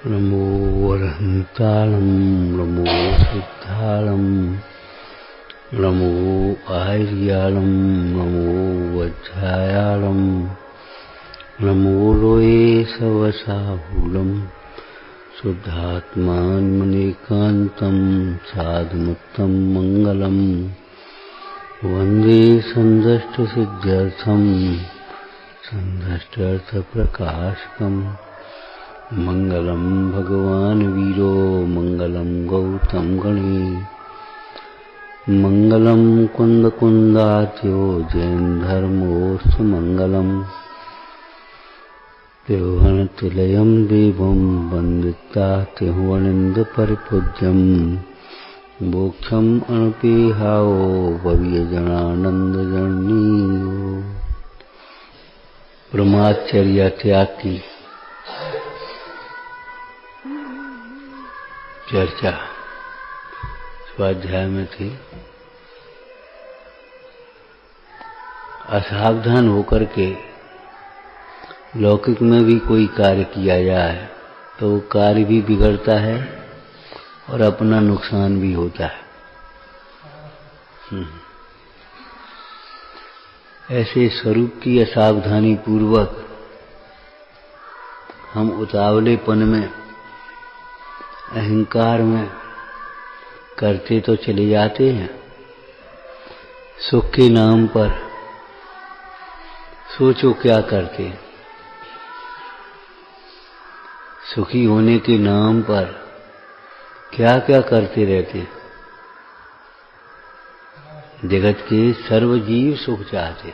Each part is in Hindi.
नमो वरहन्तालं नमो सिद्धालं नमो आर्यालं नमो वज्रायालं नमो लोये सवसाहुलं शुद्धात्मान्मनेकान्तं साधुमुत्तं मङ्गलं वन्दे सन्दष्टसिद्ध्यर्थं सन्दष्टार्थप्रकाशकम् मंगलम भगवान वीरो मंगलम गौतम गणे मंगलम कुंद कुंदात्यो जैन धर्मोस्तु मंगलम त्रिभुवन तुलयम देवम वंदिता त्रिभुवनिंद परिपूज्यम मोक्षम अणुपेहाओ भव्य जनानंद जननीयो। ब्रह्मचर्य त्याग की चर्चा स्वाध्याय में थी। असावधान होकर के लौकिक में भी कोई कार्य किया जाए तो वो कार्य भी बिगड़ता है और अपना नुकसान भी होता है। ऐसे स्वरूप की असावधानी पूर्वक हम उतावलेपन में अहंकार में करते तो चले जाते हैं। सुख के नाम पर सोचो क्या करते हैं। सुखी होने के नाम पर क्या क्या करते रहते हैं। जगत के सर्व जीव सुख चाहते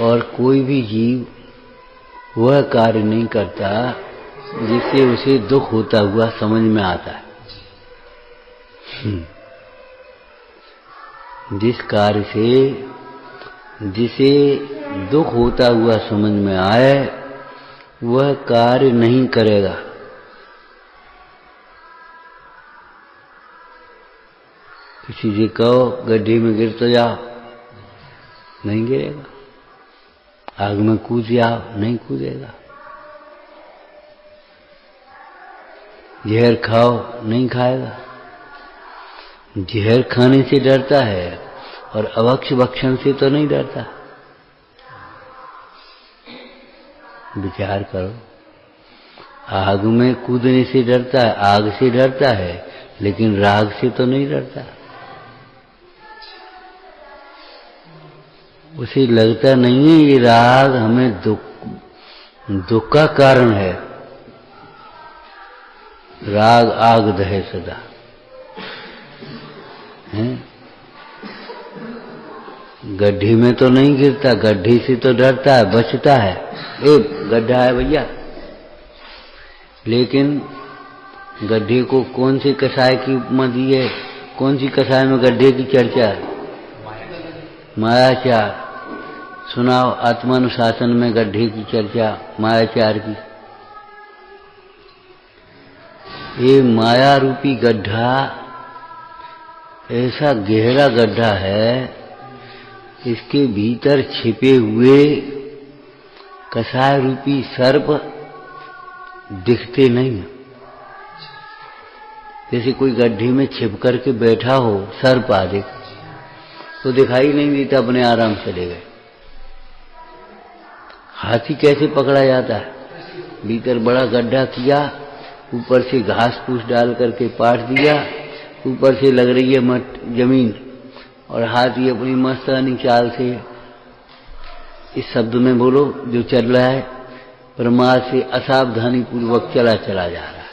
और कोई भी जीव वह कार्य नहीं करता जिससे उसे दुख होता हुआ समझ में आता है। जिस कार्य से जिसे दुख होता हुआ समझ में आए वह कार्य नहीं करेगा। किसी से कहो गड्ढे में गिर तो जाओ, नहीं गिरेगा। आग में कूद जाओ, नहीं कूदेगा। जहर खाओ, नहीं खाएगा। जहर खाने से डरता है और अभक्ष भक्षण से तो नहीं डरता। विचार करो, आग में कूदने से डरता है, आग से डरता है, लेकिन राग से तो नहीं डरता। उसे लगता नहीं है ये राग हमें दुख का कारण है। राग आग दहे सदा है। गड्ढे में तो नहीं गिरता, गड्ढे से तो डरता है, बचता है। ए गड्ढा है भैया। लेकिन गड्ढे को कौन सी कसाय की उपमा दी है? कौन सी कसाय में गड्ढे की चर्चा है? मायाचार। सुनाओ आत्मानुशासन में गड्ढे की चर्चा, मायाचार की। ये माया रूपी गड्ढा ऐसा गहरा गड्ढा है, इसके भीतर छिपे हुए कसाय रूपी सर्प दिखते नहीं। जैसे कोई गड्ढे में छिप करके बैठा हो सर्प आदि तो दिखाई नहीं देता, अपने आराम चले गए। हाथी कैसे पकड़ा जाता है? भीतर बड़ा गड्ढा किया, ऊपर से घास फूस डाल करके पाट दिया, ऊपर से लग रही है जमीन, और हाथी अपनी मस्तानी चाल से, इस शब्द में बोलो जो चल रहा है, प्रमाद से असावधानी पूर्वक चला जा रहा है।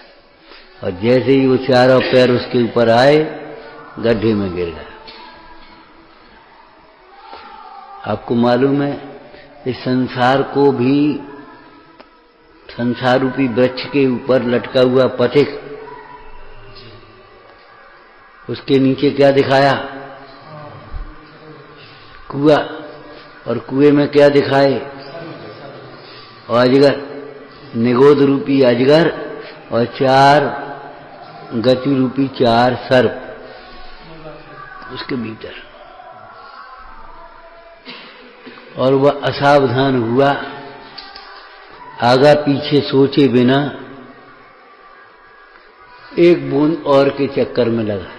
और जैसे ही वो चारों पैर उसके ऊपर आए गड्ढे में गिर गया। आपको मालूम है इस संसार को भी, संसार रूपी वृक्ष के ऊपर लटका हुआ पथिक, उसके नीचे क्या दिखाया? कुआं। और कुएं में क्या दिखाए? अजगर, निगोद रूपी अजगर और चार गति रूपी चार सर्प उसके भीतर। और वह असावधान हुआ, आगा पीछे सोचे बिना एक बूंद और के चक्कर में लगा।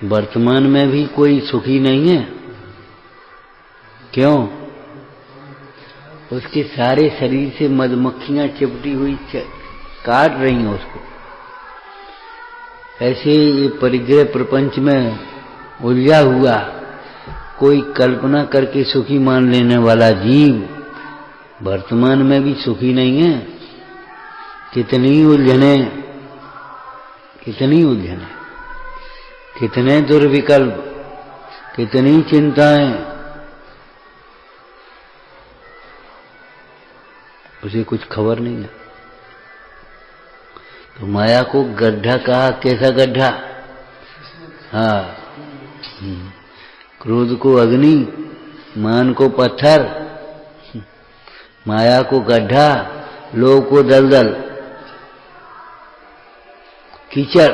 वर्तमान में भी कोई सुखी नहीं है। क्यों? उसके सारे शरीर से मधुमक्खियां चिपटी हुई काट रही हैं उसको। ऐसे ये परिग्रह प्रपंच में उलझा हुआ कोई कल्पना करके सुखी मान लेने वाला जीव वर्तमान में भी सुखी नहीं है। कितनी उलझने, कितनी उलझने, कितने दुर्विकल्प, कितनी चिंताएं, उसे कुछ खबर नहीं है। तो माया को गड्ढा कहा। कैसा गड्ढा? हाँ, क्रोध को अग्नि, मान को पत्थर, माया को गड्ढा, लोभ को दलदल, कीचड़।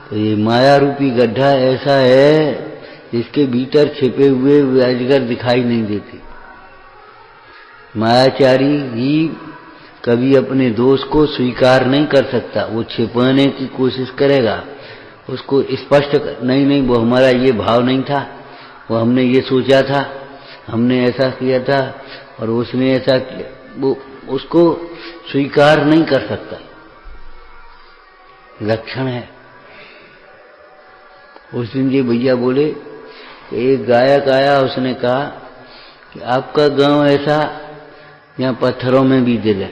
तो ये माया रूपी गड्ढा ऐसा है जिसके भीतर छिपे हुए अजगर दिखाई नहीं देते। मायाचारी जीव कभी अपने दोष को स्वीकार नहीं कर सकता। वो छिपाने की कोशिश करेगा, उसको स्पष्ट नहीं, वो हमारा ये भाव नहीं था, वो हमने ये सोचा था, हमने ऐसा किया था और उसने ऐसा किया। वो उसको स्वीकार नहीं कर सकता। लक्षण है। उस दिन जी भैया बोले कि एक गायक आया, उसने कहा कि आपका गांव ऐसा जहाँ पत्थरों में भी दिल है,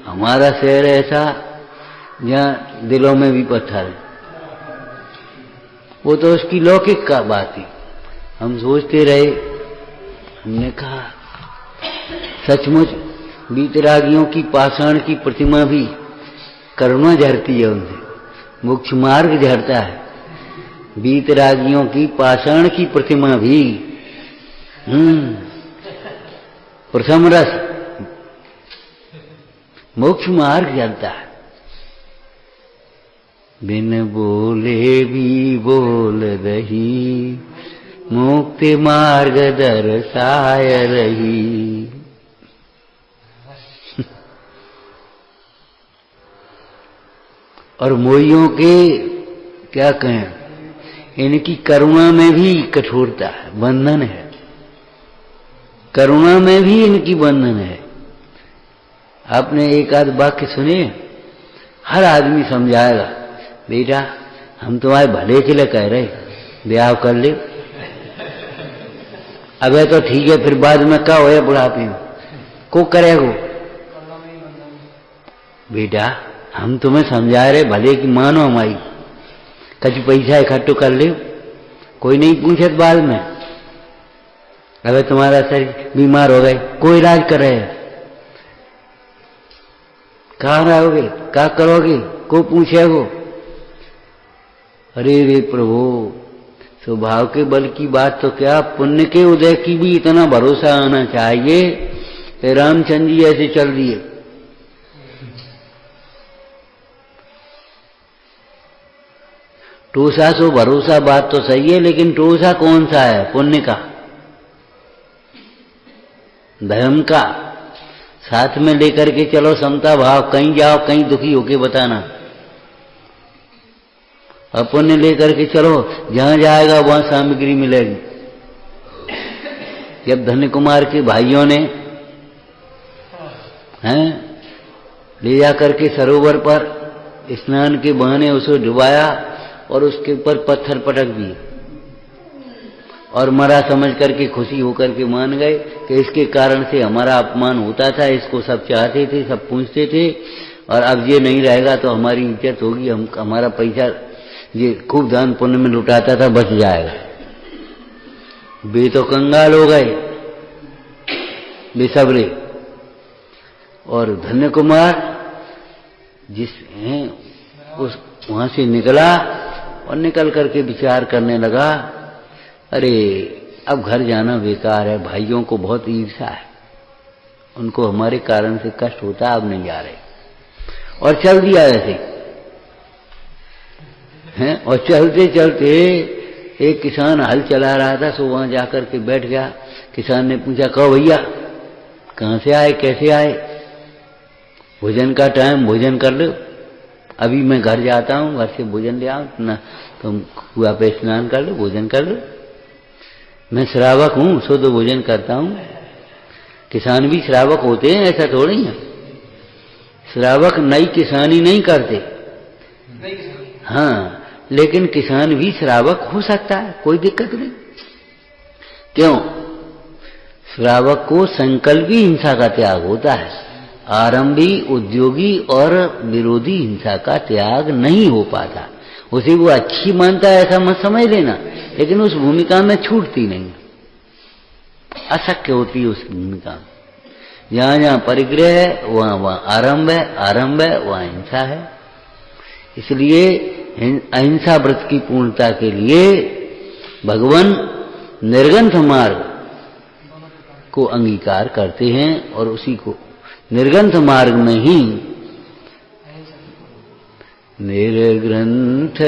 हमारा शहर ऐसा जहाँ दिलों में भी पत्थर है। वो तो उसकी लौकिक का बात थी। हम सोचते रहे। हमने कहा सचमुच वीतरागियों की पाषाण की प्रतिमा भी करुणा झरती है उनसे, मोक्ष मार्ग झरता है। वीतरागियों की पाषाण की प्रतिमा भी प्रथम रस मोक्ष मार्ग झरता है। बिन बोले भी बोल रही, मुक्ति मार्ग दर्शाय रही। और मोहियों के क्या कहें, इनकी करुणा में भी कठोरता है, बंधन है। करुणा में भी इनकी बंधन है। आपने एक आध वाक्य सुने, हर आदमी समझाएगा, बेटा हम तुम्हारे भले के लिए कह रहे, ब्याह कर ले। अबे तो ठीक है, फिर बाद में क्या होया बुढ़ापे में को करेगो? बेटा हम तुम्हें समझा रहे, भले की मानो हमारी, कभी पैसा इकट्ठो कर ले, कोई नहीं पूछत बाद में। अबे तुम्हारा शरीर बीमार हो गए, कोई इलाज करे, कहाँ रहोगे, क्या करोगे, को पूछेगो? अरे रे प्रभु, स्वभाव के बल की बात तो क्या, पुण्य के उदय की भी इतना भरोसा आना चाहिए कि रामचंद्र जी ऐसे चल दिए। टोसा सो भरोसा बात तो सही है, लेकिन टोसा कौन सा है? पुण्य का, धर्म का। साथ में लेकर के चलो समता भाव, कहीं जाओ कहीं दुखी होके बताना। पुण्य लेकर के चलो, जहां जाएगा वहां सामग्री मिलेगी। जब धन्य कुमार के भाइयों ने ले जाकर के सरोवर पर स्नान के बहाने उसे डुबाया और उसके ऊपर पत्थर पटक दिए और मरा समझ करके खुशी होकर के मान गए कि इसके कारण से हमारा अपमान होता था, इसको सब चाहते थे, सब पूछते थे, और अब ये नहीं रहेगा तो हमारी इज्जत होगी, हम हमारा पैसा ये खूब दान पुण्य में लुटाता था बच जाएगा। वे तो कंगाल हो गए, बेसब्रे। और धन्य कुमार जिस उस वहां से निकला और निकल करके विचार करने लगा, अरे अब घर जाना बेकार है, भाइयों को बहुत ईर्ष्या है, उनको हमारे कारण से कष्ट होता, अब नहीं जा रहे। और चल दिया ऐसे हैं। और चलते चलते एक किसान हल चला रहा था, सो वहां जाकर के बैठ गया किसान ने पूछा, कहो भैया कहाँ से आए, कैसे आए? भोजन का टाइम, भोजन कर लो। अभी मैं घर जाता हूँ, घर से भोजन ले आओ ना, तुम कुआं पे स्नान कर लो, भोजन कर लो। मैं श्रावक हूँ, शुद्ध भोजन करता हूँ। किसान भी श्रावक होते हैं, ऐसा थोड़ी है। श्रावक नई किसानी नहीं करते। हाँ, लेकिन किसान भी श्रावक हो सकता है, कोई दिक्कत नहीं। क्यों? श्रावक को संकल्पी हिंसा का त्याग होता है, आरंभी, उद्योगी और विरोधी हिंसा का त्याग नहीं हो पाता। उसे वो अच्छी मानता है ऐसा मत समझ लेना, लेकिन उस भूमिका में छूटती नहीं, अशक्य होती है उस भूमिका में। जहां जहां परिग्रह है वहां वहां आरंभ है, आरंभ है वहां हिंसा है। इसलिए अहिंसा व्रत की पूर्णता के लिए भगवान निर्ग्रंथ मार्ग को अंगीकार करते हैं और उसी को निर्ग्रंथ मार्ग में ही निर्ग्रंथ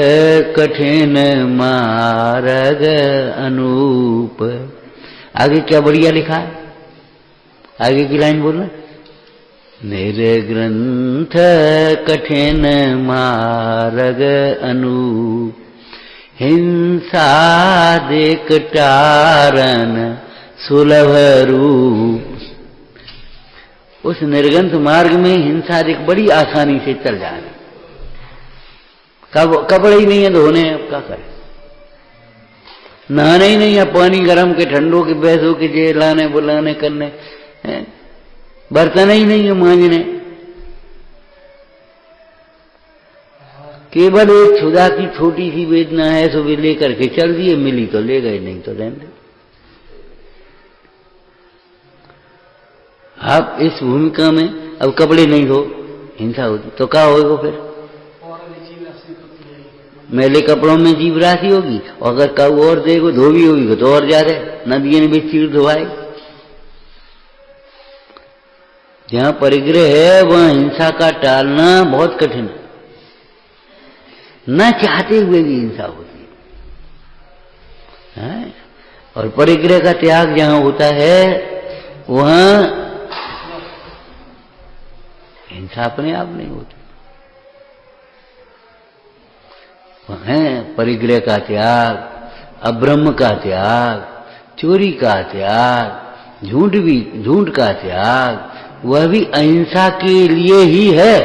कठिन मार्ग अनूप। आगे क्या बढ़िया लिखा है, आगे की लाइन बोलना। निर्ग्रंथ कठिन मार्ग अनूप, हिंसा देख टारन सुलभ रूप। उस निर्ग्रंथ मार्ग में हिंसा देख बड़ी आसानी से चल जाए। कपड़े ही नहीं है धोने, अब क्या करें? नहाने ही नहीं है, पानी गर्म के ठंडों के बैसों के जे लाने बुलाने करने, बर्तन ही नहीं है मांजने। केवल एक क्षुधा की छोटी सी वेदना है, सो भी लेकर के चल दिए, मिली तो ले गए, नहीं तो रहने दे। आप इस भूमिका में अब कपड़े नहीं धो, हिंसा होती तो क्या होगा? फिर मैले कपड़ों में जीव राशि होगी, और अगर कब और देखो धोबी होगी तो और ज्यादा नदियों में भी चीर धोवाए। जहां परिग्रह है वहां हिंसा का टालना बहुत कठिन है, न चाहते हुए भी हिंसा होती है। और परिग्रह का त्याग जहां होता है वहां हिंसा अपने आप नहीं होती। है परिग्रह का त्याग, अब्रह्म का त्याग, चोरी का त्याग, झूठ का त्याग, वह भी अहिंसा के लिए ही है।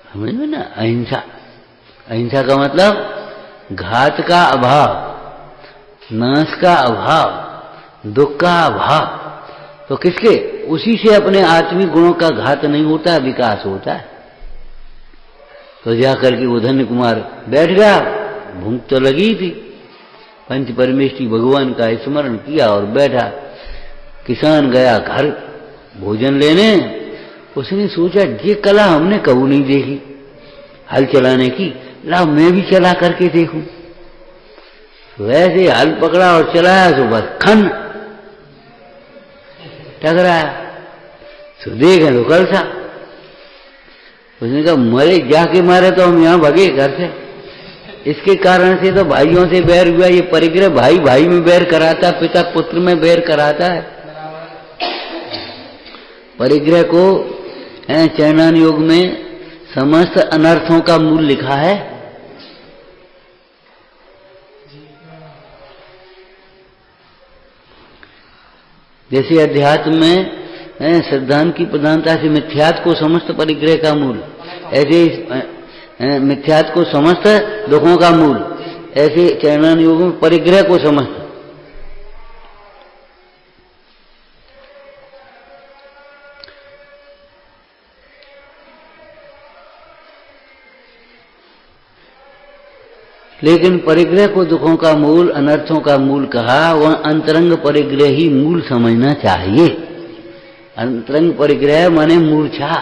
समझ में ना? अहिंसा, अहिंसा का मतलब घात का अभाव, नाश का अभाव, दुख का अभाव। तो किसके? उसी से अपने आत्मिक गुणों का घात नहीं होता, विकास होता है। तो जाकर के वो धन्य कुमार बैठ गया, भूख तो लगी थी, पंच परमेष्ठी भगवान का स्मरण किया और बैठा। किसान गया घर भोजन लेने, उसने सोचा ये कला हमने कभी नहीं देखी, हल चलाने की, ला मैं भी चला करके देखूं। वैसे हल पकड़ा और चलाया तो बस खन टकराया। तो देखें तो कल था। उसने कहा मरे जाके मारे तो हम यहां भगे घर से। इसके कारण से तो भाइयों से बैर हुआ। ये परिग्रह भाई भाई में बैर कराता, पिता पुत्र में बैर कराता है। परिग्रह को चैनान योग में समस्त अनर्थों का मूल लिखा है। जैसे अध्यात्म में सिद्धांत की प्रधानता से मिथ्यात्व को समस्त परिग्रह का मूल, ऐसे मिथ्यात्व को समस्त दुखों का मूल, ऐसे चैनान योग में परिग्रह को समस्त। लेकिन परिग्रह को दुखों का मूल, अनर्थों का मूल कहा, वह अंतरंग परिग्रह ही मूल समझना चाहिए। अंतरंग परिग्रह माने मूर्छा,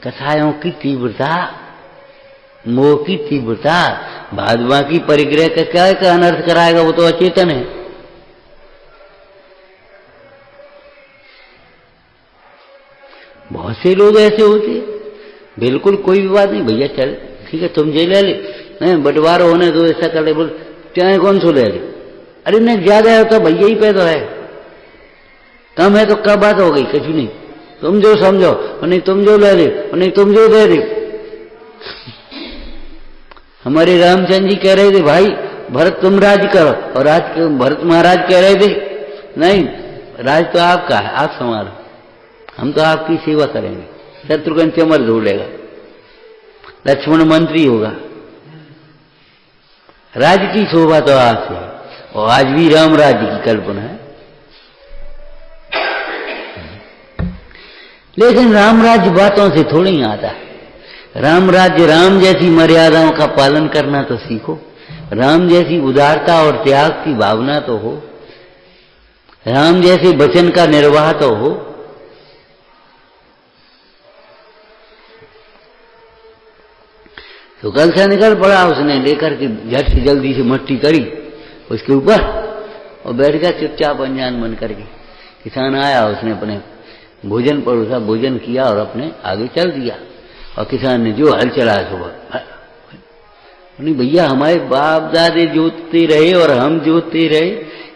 कथाओं की तीव्रता, मोह की तीव्रता। भादवा की परिग्रह का क्या है, का अनर्थ कराएगा, वो तो अचेतन है। बहुत से लोग ऐसे होते, बिल्कुल कोई भी बात नहीं, भैया चल ठीक है तुम जे ले ले, नहीं बंटवारा होने दो, ऐसा कर ले, बोल चाहे कौन सो ले ले। अरे नहीं ज्यादा है तो भैया ही पे तो है, कम है तो क्या बात हो गई, कुछ नहीं, तुम जो समझो, और नहीं तुम जो ले ले, और नहीं तुम जो दे दे। हमारे रामचंद्र जी कह रहे थे भाई भरत तुम राज करो, और भरत महाराज कह रहे थे नहीं राज तो आपका है, आप संभालो, हम तो आपकी सेवा करेंगे। शत्रुघ्न चमर ढूंढेगा, लक्ष्मण मंत्री होगा, राज की शोभा तो आपसे है, और आज भी राम राज्य की कल्पना है। लेकिन राम राज्य बातों से थोड़ी ही आता है। राम राज्य, राम जैसी मर्यादाओं का पालन करना तो सीखो, राम जैसी उदारता और त्याग की भावना तो हो, राम जैसे वचन का निर्वाह तो हो। तो कल से निकल पड़ा, उसने लेकर के झट से जल्दी से मट्टी करी उसके ऊपर और बैठ गया चुपचाप अनजान बन करके। किसान आया, उसने अपने भोजन परोसा, भोजन किया और अपने आगे चल दिया। और किसान ने जो हल चलाया सुबह, नहीं भैया हमारे बाप दादे जोतते रहे और हम जोतते रहे,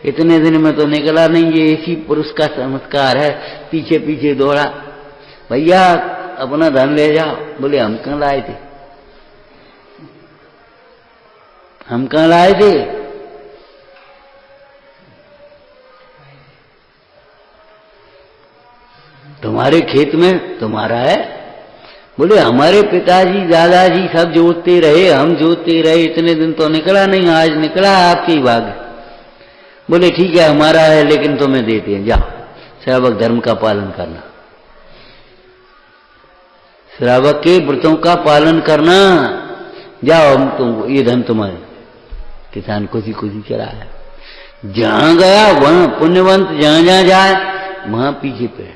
इतने दिन में तो निकला नहीं, ये इसी पुरुष का चमत्कार है। पीछे पीछे दौड़ा, भैया अपना धन ले जाओ। बोले हम कहाँ लाए थे, हम कहाँ लाए थे, तुम्हारे खेत में तुम्हारा है। बोले हमारे पिताजी दादाजी सब जोतते रहे, हम जोतते रहे, इतने दिन तो निकला नहीं, आज निकला आपके ही भाग्य। बोले ठीक है हमारा है, लेकिन तुम्हें देते हैं, जाओ श्रावक धर्म का पालन करना, श्रावक के व्रतों का पालन करना, जाओ हम तुम ये धन तुम्हारे। किसान खुशी खुशी चला है, जहां गया वहां पुण्यवंत, जहां जहां जाए वहां पीछे पे।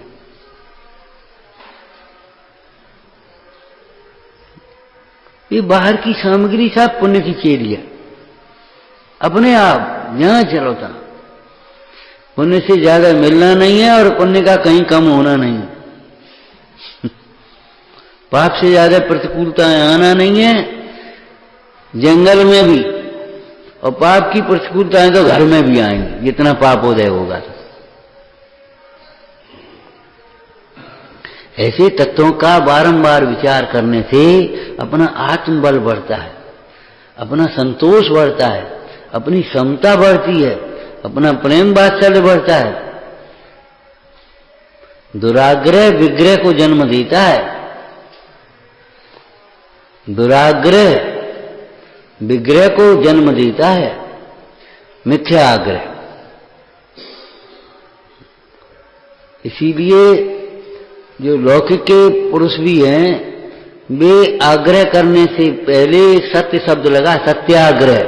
ये बाहर की सामग्री सब पुण्य की चेरी है, अपने आप जहां चलो था। पुण्य से ज्यादा मिलना नहीं है और पुण्य का कहीं कम होना नहीं। पाप से ज्यादा प्रतिकूलताएं आना नहीं है, जंगल में भी, और पाप की प्रतिकूलताएं तो घर में भी आएंगी, जितना पापोदय होगा तो। ऐसे तत्वों का बारंबार विचार करने से अपना आत्मबल बढ़ता है, अपना संतोष बढ़ता है, अपनी क्षमता बढ़ती है, अपना प्रेम वात्सल्य बढ़ता है। दुराग्रह विग्रह को जन्म देता है, दुराग्रह विग्रह को जन्म देता है, मिथ्या आग्रह। इसीलिए जो लौकिक के पुरुष भी हैं, वे आग्रह करने से पहले सत्य शब्द लगा, सत्याग्रह।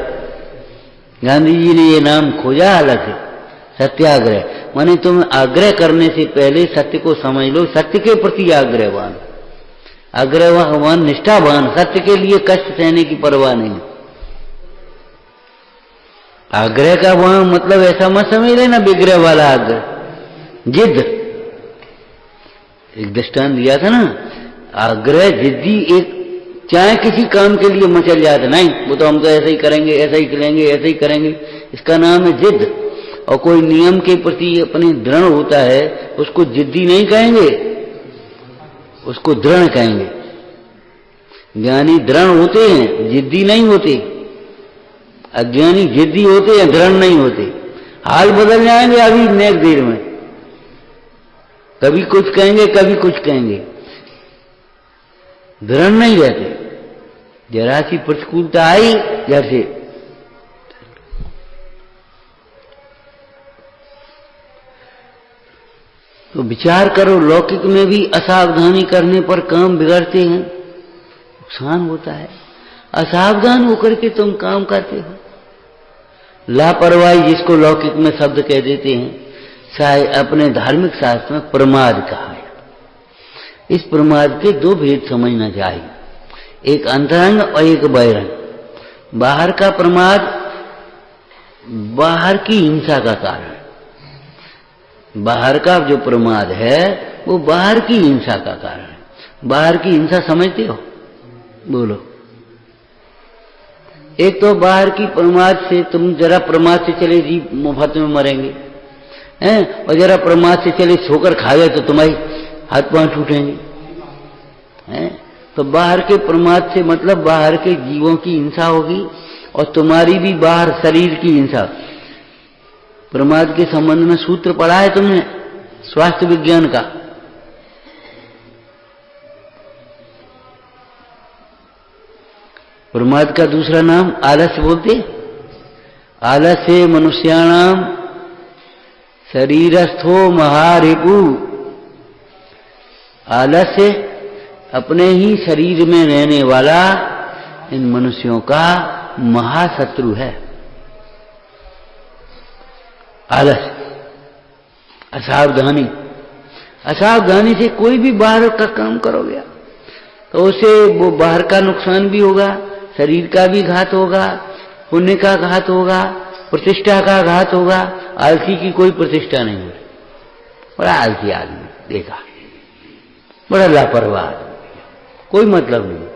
गांधी जी ने ये नाम खोजा अलग है, सत्याग्रह। माने तुम आग्रह करने से पहले सत्य को समझ लो, सत्य के प्रति आग्रहवान, आग्रहवान निष्ठावान, सत्य के लिए कष्ट सहने की परवाह नहीं। आग्रह का वहां मतलब ऐसा मत समझ लेना विग्रह वाला आग्रह, जिद। एक दृष्टांत दिया था ना, आग्रह जिद्दी, एक चाहे किसी काम के लिए मचल जाता, नहीं वो तो हम तो ऐसा ही करेंगे, ऐसा ही करेंगे, ऐसा ही करेंगे, इसका नाम है जिद। और कोई नियम के प्रति अपने दृढ़ होता है, उसको जिद्दी नहीं कहेंगे, उसको दृढ़ कहेंगे। ज्ञानी दृढ़ होते हैं, जिद्दी नहीं होते। अज्ञानी जिद्दी होते हैं, दृढ़ नहीं होते। हाल बदल जाएंगे अभी नेक देर में, कभी कुछ कहेंगे कभी कुछ कहेंगे, दृढ़ नहीं रहते। जरा सी प्रतिकूलता आई जैसे, तो विचार करो, लौकिक में भी असावधानी करने पर काम बिगड़ते हैं, नुकसान होता है। असावधान होकर के तुम काम करते हो, लापरवाही जिसको लौकिक में शब्द कह देते हैं, शायद अपने धार्मिक शास्त्र में प्रमाद कहा है। इस प्रमाद के दो भेद समझना चाहिए, एक अंतरंग और एक बहिरंग। बाहर का प्रमाद बाहर की हिंसा का कारण, बाहर का जो प्रमाद है वो बाहर की हिंसा का कारण है। बाहर की हिंसा समझते हो, बोलो, एक तो बाहर की प्रमाद से, तुम जरा प्रमाद से चले जी मुफ्त में मरेंगे हैं, और जरा प्रमाद से चले ठोकर खा गए तो तुम्हारी हाथ पांव टूटेंगे हैं। तो बाहर के प्रमाद से मतलब बाहर के जीवों की हिंसा होगी, और तुम्हारी भी बाहर शरीर की हिंसा। प्रमाद के संबंध में सूत्र पढ़ा है तुमने स्वास्थ्य विज्ञान का। प्रमाद का दूसरा नाम आलस्य बोलते। आलस्य मनुष्याणाम शरीरस्थो महारिपु। आलस्य अपने ही शरीर में रहने वाला इन मनुष्यों का महाशत्रु है। आलस्य, असावधानी। असावधानी से कोई भी बाहर का काम करोगे तो उसे वो बाहर का नुकसान भी होगा, शरीर का भी घात होगा, पुण्य का घात होगा, प्रतिष्ठा का घात होगा। आलसी की कोई प्रतिष्ठा नहीं होती। बड़ा आलसी आदमी देखा, बड़ा लापरवाह, कोई मतलब नहीं।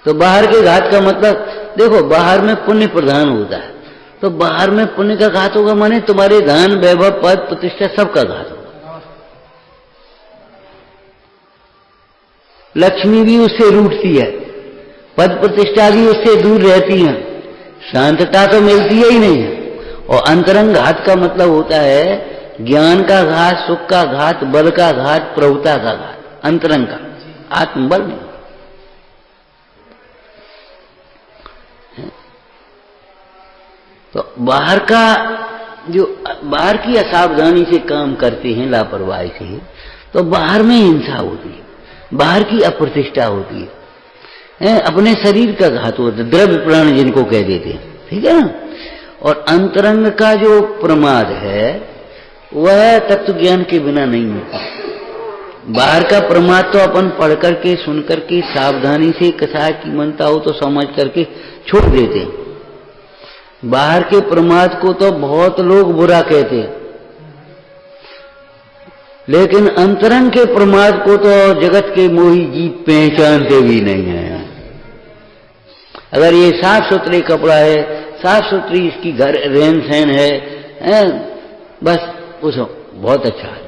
तो बाहर के घात का मतलब देखो, बाहर में पुण्य प्रधान होता है, तो बाहर में पुण्य का घात होगा, माने तुम्हारे धन वैभव पद प्रतिष्ठा सबका घात होगा। लक्ष्मी भी उससे रूठती है, पद प्रतिष्ठा भी उससे दूर रहती है, शांतता तो मिलती ही नहीं है। और अंतरंग घात का मतलब होता है ज्ञान का घात, सुख का घात, बल का घात, प्रभुता का घात, अंतरंग का, आत्मबल नहीं। तो बाहर का जो बाहर की असावधानी से काम करते हैं, लापरवाही से, तो बाहर में हिंसा होती है, बाहर की अप्रतिष्ठा होती है, अपने शरीर का घात होता है, द्रव्य प्राण जिनको कह देते हैं, ठीक है ना। और अंतरंग का जो प्रमाद है वह तत्व ज्ञान के बिना नहीं होता। बाहर का प्रमाद तो अपन पढ़ करके सुन करके सावधानी से कथा की मनता हो तो समझ करके छोड़ देते हैं। बाहर के प्रमाद को तो बहुत लोग बुरा कहते हैं, लेकिन अंतरंग के प्रमाद को तो जगत के मोही जीव पहचानते भी नहीं है। अगर ये साफ सुथरे कपड़ा है, साफ सुथरी इसकी घर रहन सहन है, बस उसको बहुत अच्छा है।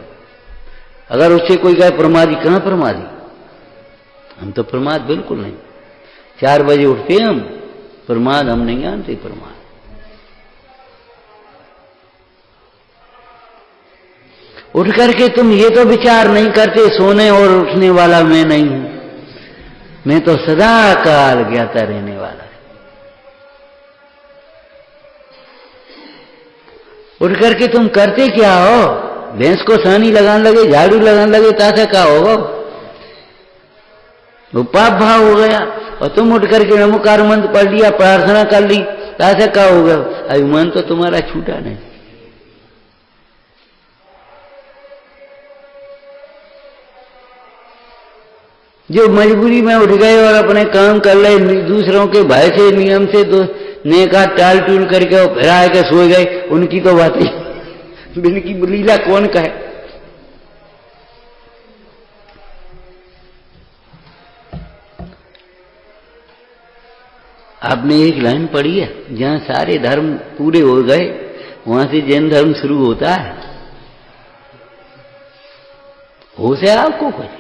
अगर उससे कोई कहे प्रमादी, कहां प्रमादी, हम तो प्रमाद बिल्कुल नहीं। 4 बजे उठते हम, प्रमाद हम नहीं जानते। प्रमाद उठ करके तुम ये तो विचार नहीं करते सोने और उठने वाला मैं नहीं हूं, मैं तो सदा काल ज्ञाता रहने वाला है। उठ करके तुम करते क्या हो? भैंस को सानी लगाने लगे, झाड़ू लगाने लगे, तासा क्या होगा? वो पाप भाव हो गया। और तुम उठ करके नमोकार मंत्र पढ़ लिया, प्रार्थना कर ली, तासा क्या हो गया? अभिमान तो तुम्हारा छूटा नहीं। जो मजबूरी में उठ गए और अपने काम कर ले, दूसरों के भय से नियम से तो नेका टाल टूल करके और फिर आए के सो गए, उनकी तो बात ही बिनकी लीला कौन कहे। आपने एक लाइन पढ़ी है, जहां सारे धर्म पूरे हो गए वहां से जैन धर्म शुरू होता है। होश है आपको कुछ?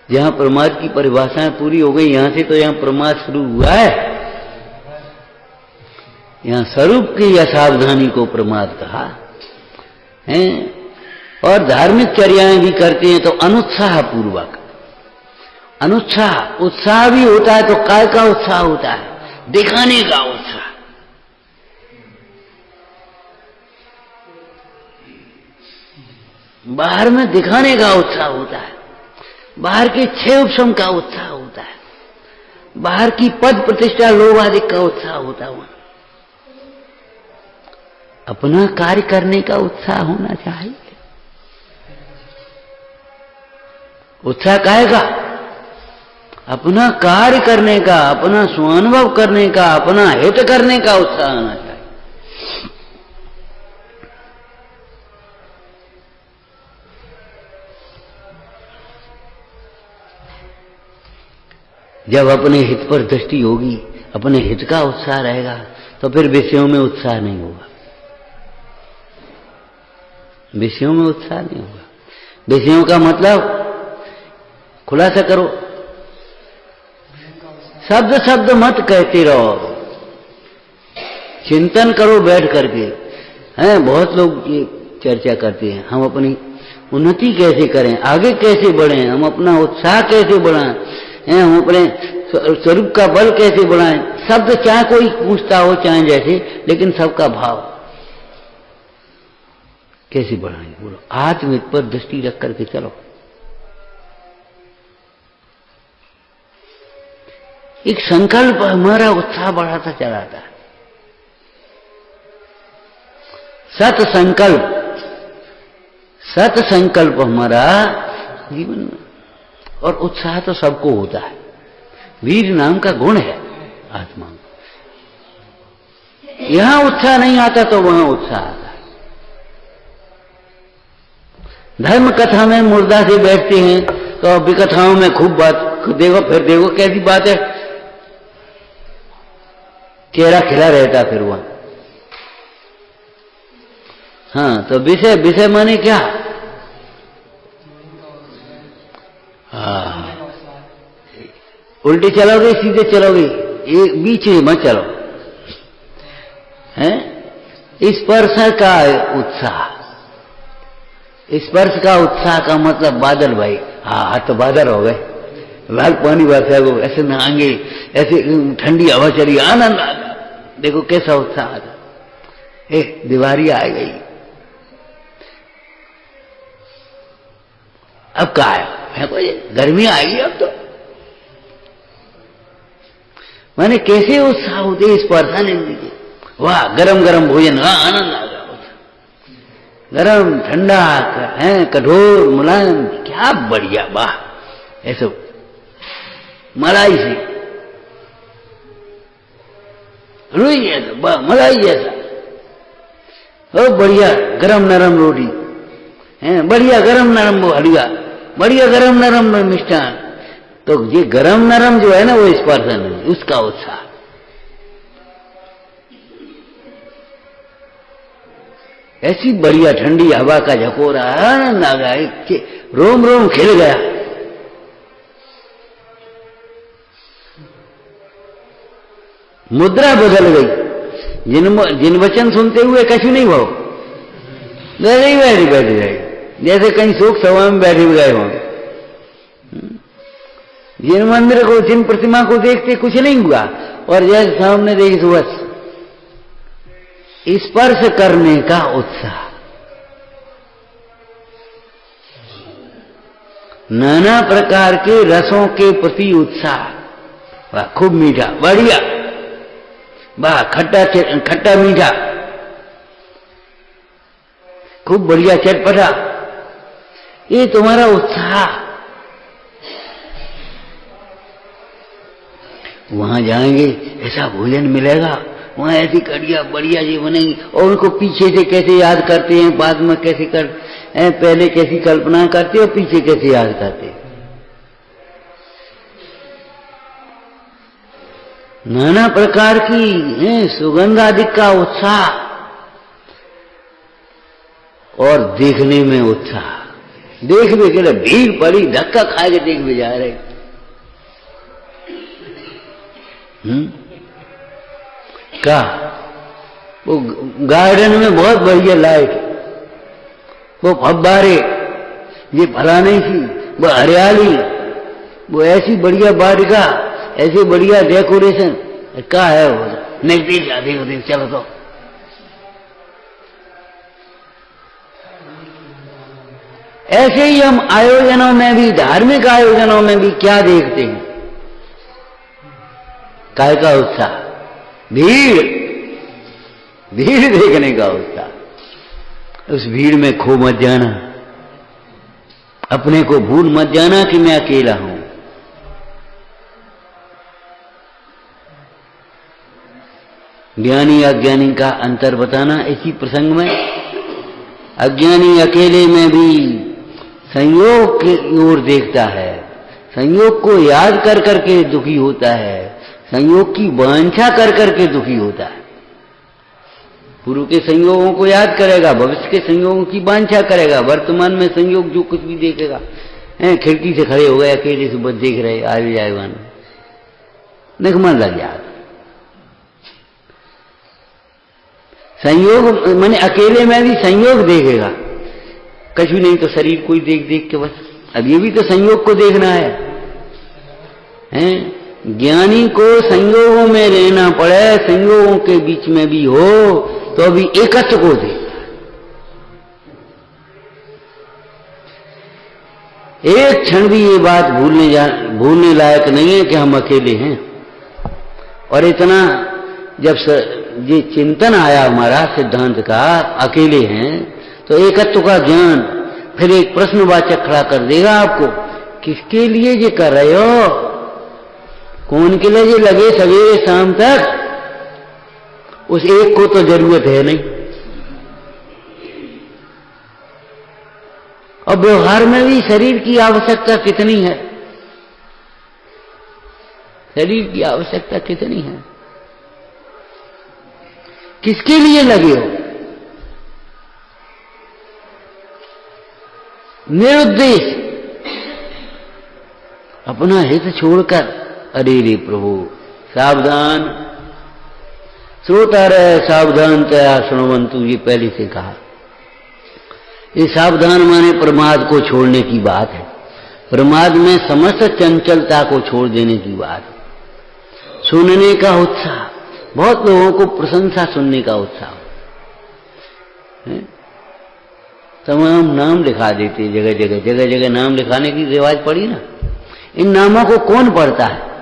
जहां प्रमाद की परिभाषाएं पूरी हो गई, यहां से तो यहां प्रमाद शुरू हुआ है। यहां स्वरूप की असावधानी को प्रमाद कहा है। और धार्मिक चर्याएं भी करते हैं तो अनुत्साह पूर्वक, अनुत्साह, उत्साह भी होता है तो काय का उत्साह होता है? दिखाने का उत्साह। बाहर में दिखाने का उत्साह होता है, बाहर के क्षेम का उत्साह होता है, बाहर की पद प्रतिष्ठा लोभ आदि का उत्साह होता है। अपना कार्य करने का उत्साह होना चाहिए। उत्साह काहे का? अपना कार्य करने का, अपना स्वानुभव करने का, अपना हित करने का उत्साह होना चाहिए। जब अपने हित पर दृष्टि होगी, अपने हित का उत्साह रहेगा, तो फिर विषयों में उत्साह नहीं होगा। विषयों में उत्साह नहीं होगा। विषयों का मतलब खुलासा करो, शब्द शब्द मत कहते रहो, चिंतन करो बैठ करके। हैं, बहुत लोग ये चर्चा करते हैं, हम अपनी उन्नति कैसे करें, आगे कैसे बढ़ें, हम अपना उत्साह कैसे बढ़ाएं, हम अपने स्वरूप का बल कैसे बढ़ाएं। शब्द चाहे कोई पूछता हो चाहे जैसे, लेकिन सबका भाव कैसे बढ़ाएंगे, बोलो। आत्महित पर दृष्टि रख करके चलो। एक संकल्प हमारा उत्साह बढ़ाता चलाता है। सत संकल्प हमारा जीवन में, और उत्साह तो सबको होता है। वीर नाम का गुण है आत्मा में। यहां उत्साह नहीं आता तो वहां उत्साह आता है। धर्म कथा में मुर्दा से बैठते हैं तो विकथाओं में खूब बात, देखो फिर देखो कैसी बात है, चेहरा खिला रहता फिर वहां। हाँ, तो विषय माने क्या? हाँ, उल्टी चलोगे सीधे चलोगे, एक बीच में मत चलो। हैं, स्पर्श का उत्साह, स्पर्श का उत्साह का मतलब बादल भाई। हाँ, तो बादल हो गए, लाल पानी बरसा गो, ऐसे नहाएंगे, ऐसे ठंडी हवा चली, आनंद आ गया। देखो कैसा उत्साह आ गया। एक दिवाली आ गई, अब क्या है, कोई गर्मी आएगी अब तो। मैंने कैसे उत्साह होते इस परसाने में, वाह गरम गरम भोजन, हाँ आनंद आ गया। गरम ठंडा है, कठोर मुलायम, क्या बढ़िया, वाह। ऐसे मलाई से रुई जैसा, मलाई जैसा, ओ बढ़िया गरम नरम रोटी है, बढ़िया गरम नरम वो हलवा, बढ़िया गरम नरम मिष्ठान। तो ये गरम नरम जो है ना, वो स्पर्शन है, उसका उत्साह। ऐसी बढ़िया ठंडी हवा का झकोरा, आनंद आ गया, रोम रोम खिल गया। मुद्रा बदल गई। जिन वचन सुनते हुए कछु नहीं भाव, बैठे बैठे रहे, जैसे कहीं शोक सभा में बैठे गए हों। जिन मंदिर को, जिन प्रतिमा को देखते कुछ नहीं हुआ, और जैसे सामने देखी तो बस स्पर्श करने का उत्साह। नाना प्रकार के रसों के प्रति उत्साह, वाह खूब मीठा, बढ़िया, वाह खट्टा मीठा, खूब बढ़िया चटपटा, ये तुम्हारा उत्साह। वहां जाएंगे ऐसा भोजन मिलेगा, वहां ऐसी कड़िया बढ़िया जी बनेंगी, और उनको पीछे से कैसे याद करते हैं, बाद में कैसे कर, पहले कैसी कल्पना करते और पीछे कैसे याद करते। नाना प्रकार की सुगंध आदि का उत्साह, और देखने में उत्साह। देख भी के लिए भीड़ पड़ी, धक्का खा के देख भी जा रहे। क्या वो गार्डन में बहुत बढ़िया लाइट, वो फव्वारे, ये फलाने की वो हरियाली, वो ऐसी बढ़िया वाटिका, ऐसी बढ़िया डेकोरेशन, क्या है वो। नजदीक आदि होते चलो तो ऐसे ही हम आयोजनों में भी, धार्मिक आयोजनों में भी क्या देखते हैं, काय का उत्साह, भीड़ देखने का उत्साह। उस भीड़ में खो मत जाना, अपने को भूल मत जाना कि मैं अकेला हूं। ज्ञानी अज्ञानी का अंतर बताना इसी प्रसंग में। अज्ञानी अकेले में भी संयोग की ओर देखता है, संयोग को याद कर करके दुखी होता है, संयोग की वांछा कर करके दुखी होता है। पूर्व के संयोगों को याद करेगा, भविष्य के संयोगों की वांछा करेगा, वर्तमान में संयोग जो कुछ भी देखेगा, खिड़की से खड़े हो गए अकेले से बस देख रहे, आ जाएगा निकमन लग जाएगा। संयोग माने अकेले में भी संयोग देखेगा, कुछ भी नहीं तो शरीर को ही देख देख के बस। अब ये भी तो संयोग को देखना है, हैं? ज्ञानी को संयोगों में रहना पड़े, संयोगों के बीच में भी हो तो अभी एकत्व को दे। एक क्षण भी ये बात भूलने लायक नहीं है कि हम अकेले हैं। और इतना जब ये चिंतन आया हमारा सिद्धांत का, अकेले हैं, तो एकत्व का ज्ञान फिर एक प्रश्नवाचक खड़ा कर देगा आपको, किसके लिए ये कर रहे हो, कौन के लिए ये लगे सवेरे शाम तक, उस एक को तो जरूरत है नहीं। और व्यवहार में भी शरीर की आवश्यकता कितनी है, शरीर की आवश्यकता कितनी है, किसके लिए लगे हो, निरुद्देश अपना हित छोड़कर। अरे रे प्रभु सावधान, श्रोता रहे सावधान तया श्रवंतु, ये पहले से कहा। ये सावधान माने प्रमाद को छोड़ने की बात है, प्रमाद में समस्त चंचलता को छोड़ देने की बात है। सुनने का उत्साह, बहुत लोगों को प्रशंसा सुनने का उत्साह है, तमाम नाम लिखा देते, जगह जगह नाम लिखाने की रिवाज पड़ी ना। इन नामों को कौन पढ़ता है,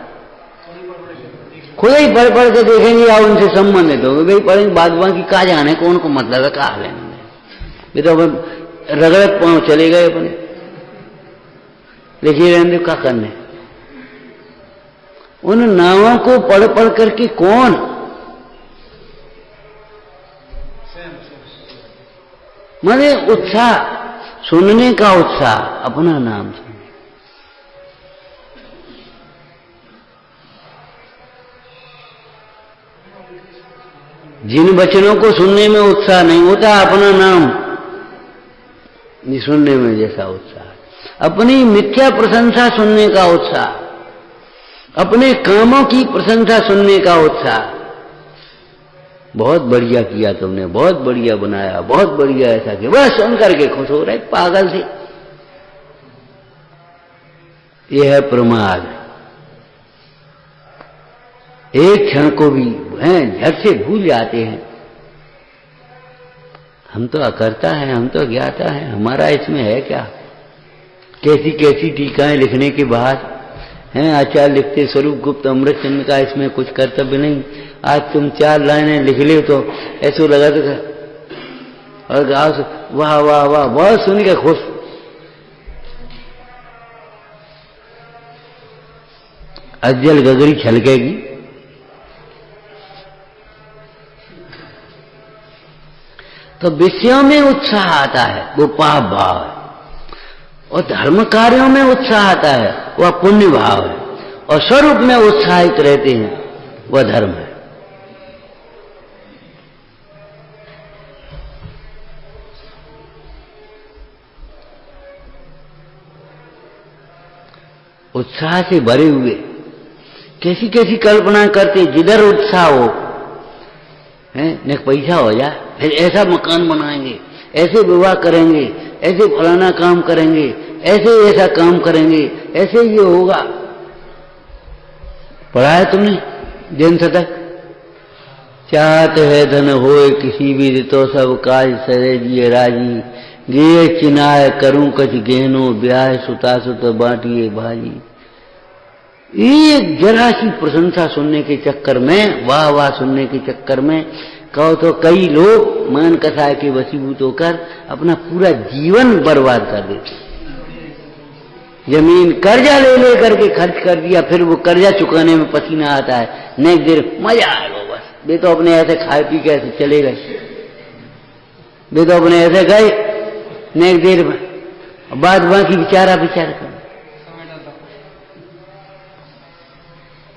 खुद ही पढ़ पढ़ के देखेंगे या उनसे संबंधित होंगे, भाई पढ़ेंगे, बाद बाकी का जाने कौन को मतलब है, कहा लेने, ये तो रगड़त पांव चले गए अपने, देखिए रहने क्या करने। उन नामों को पढ़ पढ़ करके कौन, माने उत्साह, सुनने का उत्साह, अपना नाम सुनने। जिन वचनों को सुनने में उत्साह नहीं होता, अपना नाम नहीं सुनने में जैसा उत्साह, अपनी मिथ्या प्रशंसा सुनने का उत्साह, अपने कामों की प्रशंसा सुनने का उत्साह, बहुत बढ़िया किया तुमने, बहुत बढ़िया बनाया, बहुत बढ़िया ऐसा किया, बस सुन करके खुश हो रहे, पागल थे। यह है प्रमाद। एक क्षण को भी झट से भूल जाते हैं। हम तो अकर्ता है, हम तो अज्ञाता है, हमारा इसमें है क्या। कैसी कैसी टीकाएं लिखने के बाद हैं आचार्य लिखते, स्वरूप गुप्त अमृत चंद्र का इसमें कुछ कर्तव्य नहीं। आज तुम 4 लाइनें लिख ले तो ऐसा लगा था, और गाँव से वाह वाह वाह, बहुत सुन के खुश। अज्जल गगरी छलकेगी। तो विषयों में उत्साह आता है, वो पाप भाव है, और धर्म कार्यों में उत्साह आता है, वह पुण्य भाव है, और स्वरूप में उत्साहित रहते हैं, वह धर्म है। उत्साह से भरे हुए कैसी कैसी कल्पना करते, जिधर उत्साह हो है, न पैसा हो जाए, फिर ऐसा मकान बनाएंगे, ऐसे विवाह करेंगे, ऐसे फलाना काम करेंगे, ऐसे ऐसा काम करेंगे, ऐसे ये होगा। पढ़ा है तुमने जैन शतक, चाहत है धन होए किसी भी ऋतो सब काज सरे जिए राजी, गे चिनाय करूं कछ गहनो ब्याह सुता सुत बांटिए भाजी। एक जरा सी प्रशंसा सुनने के चक्कर में, वाह वाह सुनने के चक्कर में, कहो तो कई लोग मान कसाय के वशीभूत होकर अपना पूरा जीवन बर्बाद कर देते। जमीन कर्जा ले ले करके खर्च कर दिया, फिर वो कर्जा चुकाने में पसीना आता है, नेक्स्ट देर मजा आएगा बस, वे तो अपने ऐसे खाए पी के ऐसे चले गए, वे तो अपने ऐसे गए, नेक्स्ट देर बाद बाकी बेचारा कर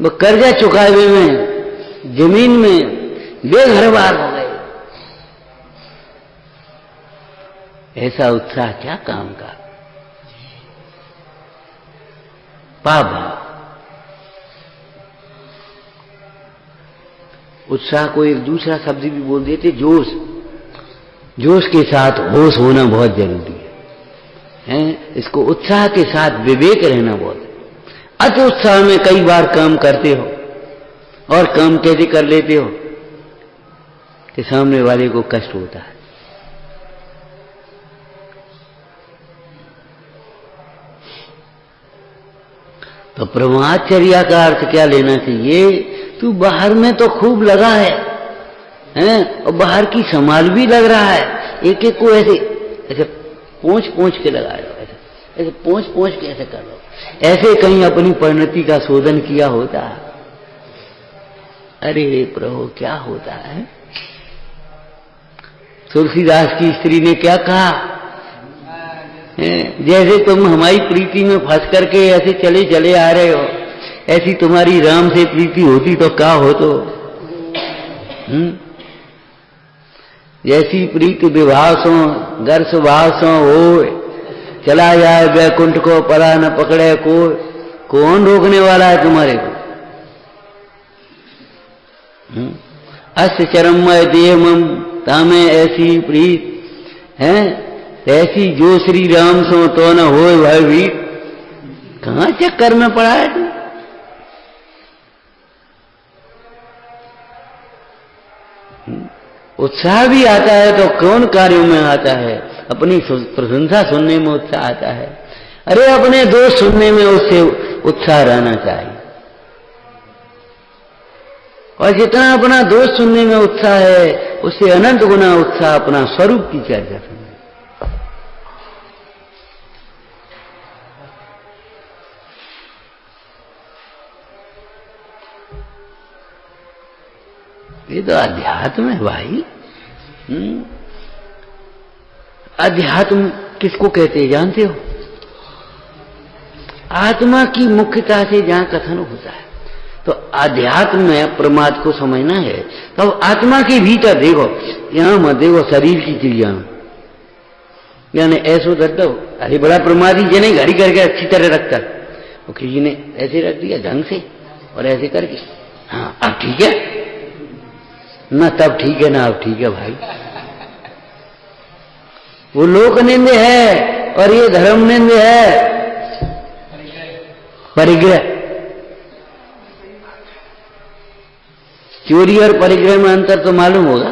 वो कर्जा चुकावे में, जमीन में बेघरबार हो गए। ऐसा उत्साह क्या काम का? पाप भाव। उत्साह को एक दूसरा शब्द भी बोल देते, जोश। जोश के साथ होश होना बहुत जरूरी है। इसको उत्साह के साथ विवेक रहना बहुत है। अति उत्साह में कई बार काम करते हो, और काम कैसे कर लेते हो कि सामने वाले को कष्ट होता है। तो ब्रह्मचर्य का अर्थ क्या लेना चाहिए? तू बाहर में तो खूब लगा है, और बाहर की संभाल भी लग रहा है। एक एक को ऐसे ऐसे पोंछ के लगा रहे हो, ऐसे पोंछ के ऐसे कर लो। ऐसे कहीं अपनी परिणति का शोधन किया होता? अरे प्रभु, क्या होता है? तुलसीदास की स्त्री ने क्या कहा? जैसे तुम हमारी प्रीति में फंस करके ऐसे चले चले आ रहे हो, ऐसी तुम्हारी राम से प्रीति होती तो क्या हो? तो जैसी प्रीति विवाह सो घर स्वभाव सो हो, चला जाए वैकुंठ को, पला न पकड़े को। कौन रोकने वाला है तुम्हारे को? अस्त चरमय देह मम तामे ऐसी प्रीत है, ऐसी जो श्री राम सो तो न हो भयभीत। कहां चक्कर में पड़ा है तू? उत्साह भी आता है तो कौन कार्यों में आता है? अपनी प्रशंसा सुनने में उत्साह आता है। अरे अपने दोष सुनने में उससे उत्साह रहना चाहिए। और जितना अपना दोष सुनने में उत्साह है, उससे अनंत गुना उत्साह अपना स्वरूप की चर्चा सुनने। ये तो अध्यात्म है भाई। अध्यात्म किसको कहते हैं जानते हो? आत्मा की मुख्यता से जहां कथन होता है, तो अध्यात्म में परमात्मा को समझना है। तो आत्मा के भीतर देखो, यहां मत देखो शरीर की क्रिया में, यानी ऐसो दर्दो। अरे बड़ा प्रमादी जिन्हें घड़ी करके अच्छी तरह रखता, वो किसी ने ऐसे रख दिया ढंग से और ऐसे करके, हाँ अब ठीक है ना, तब ठीक है ना, अब ठीक है भाई। वो लोक निंद है और ये धर्म निंद है, परिग्रह। चोरी और परिग्रह में अंतर तो मालूम होगा।